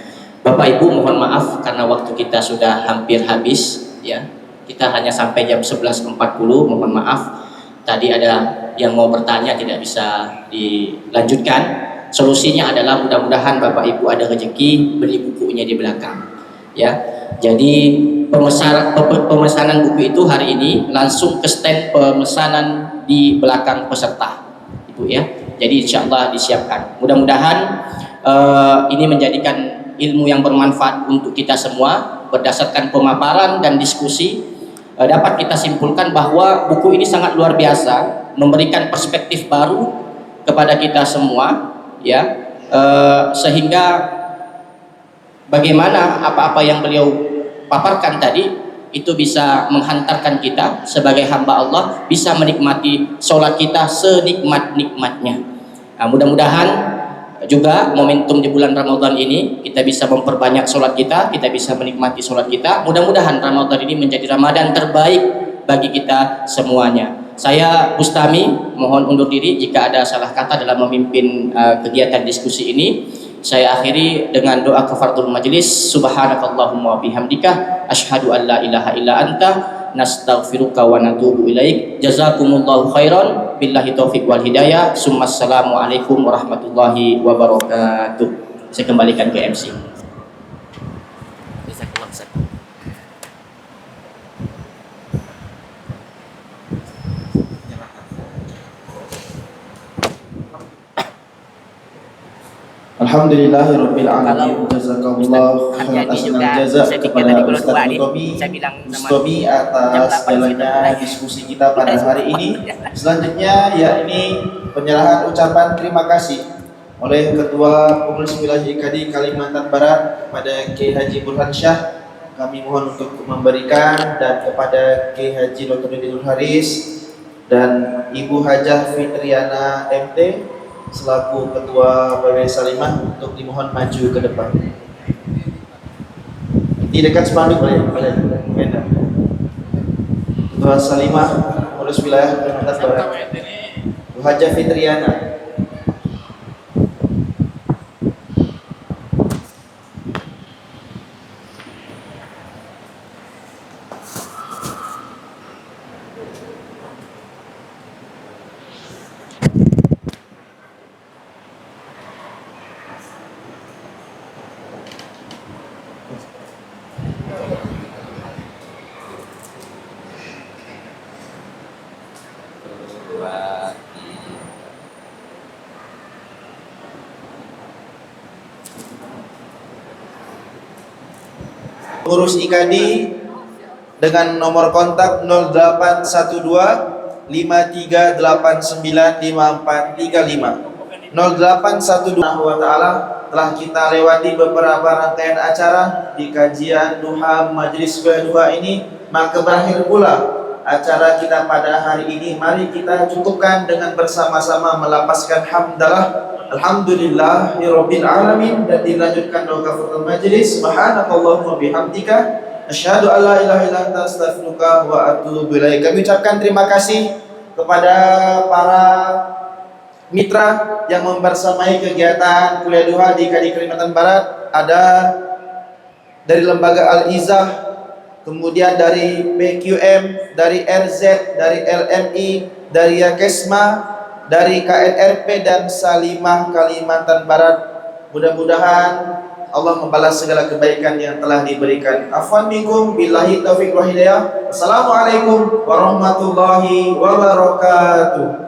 Bapak Ibu mohon maaf karena waktu kita sudah hampir habis ya. Kita hanya sampai jam 11.40, mohon maaf. Tadi ada yang mau bertanya tidak bisa dilanjutkan. Solusinya adalah mudah-mudahan Bapak Ibu ada rezeki beli bukunya di belakang. Ya. Jadi pemesanan buku itu hari ini langsung ke stand pemesanan di belakang peserta. Ibu ya. Jadi insya Allah disiapkan. Mudah-mudahan ini menjadikan ilmu yang bermanfaat untuk kita semua. Berdasarkan pemaparan dan diskusi dapat kita simpulkan bahwa buku ini sangat luar biasa, memberikan perspektif baru kepada kita semua ya, sehingga bagaimana apa-apa yang beliau paparkan tadi itu bisa menghantarkan kita sebagai hamba Allah bisa menikmati sholat kita senikmat-nikmatnya. Nah, mudah-mudahan juga momentum di bulan Ramadan ini kita bisa memperbanyak sholat kita bisa menikmati sholat kita. Mudah-mudahan Ramadan ini menjadi Ramadan terbaik bagi kita semuanya. Saya Bustami mohon undur diri jika ada salah kata dalam memimpin kegiatan diskusi ini. Saya akhiri dengan doa kafaratul majlis. Subhanakallahumma wa bihamdika asyhadu an la ilaha illa anta nastaghfiruka wa natubu ilaik. Jazakumullahu khairan, billahi taufiq wal hidayah. Assalamu alaikum warahmatullahi wabarakatuh. Saya kembalikan ke MC. Alhamdulillahirabbil Kalau alamin. Jazakallah khairan Haryadi juga hasanal jaza saya pikir kepada tadi kalau Ustaz dua nih, Mustomi saya bilang sama Mustomi jam atas 8 jalannya sudah. diskusi kita pada hari ini. Selanjutnya yakni penyerahan ucapan terima kasih oleh Ketua Pengurus Wilayah IKD Kalimantan Barat kepada Kiai Haji Burhan Syah. Kami mohon untuk memberikan, dan kepada Kiai Haji Dr. Nurdin Haris dan Ibu Hajah Fitriana MT selaku Ketua PW Salimah untuk dimohon maju ke depan. Di dekat spanduk boleh. Ketua Salimah Pengurus Wilayah Kalimantan Barat, Ibu Hajah Fitriana. Pengurus IKD dengan nomor kontak 0812 5389 5435. 0812 wa ta'ala telah kita lewati beberapa rangkaian acara di kajian duha Majelis Duha ini, maka berakhir pula acara kita pada hari ini. Mari kita cukupkan dengan bersama-sama melapaskan hamdalah alhamdulillahirabbil alamin, dan dilanjutkan doa kafaratul majelis. Subhanakallahumma bihamdika asyhadu an la ilaha illa anta astaghfiruka wa atubu ilaik. Kami ucapkan terima kasih kepada para mitra yang membersamai kegiatan kuliah duha di IKD Kalimantan Barat. Ada dari lembaga Al-Izah, kemudian dari PQM, dari RZ, dari LMI, dari Yakesma, dari KNRP dan Salimah Kalimantan Barat. Mudah-mudahan Allah membalas segala kebaikan yang telah diberikan. Afwan minkum, billahi taufiq wa hidayah. Assalamualaikum warahmatullahi wabarakatuh.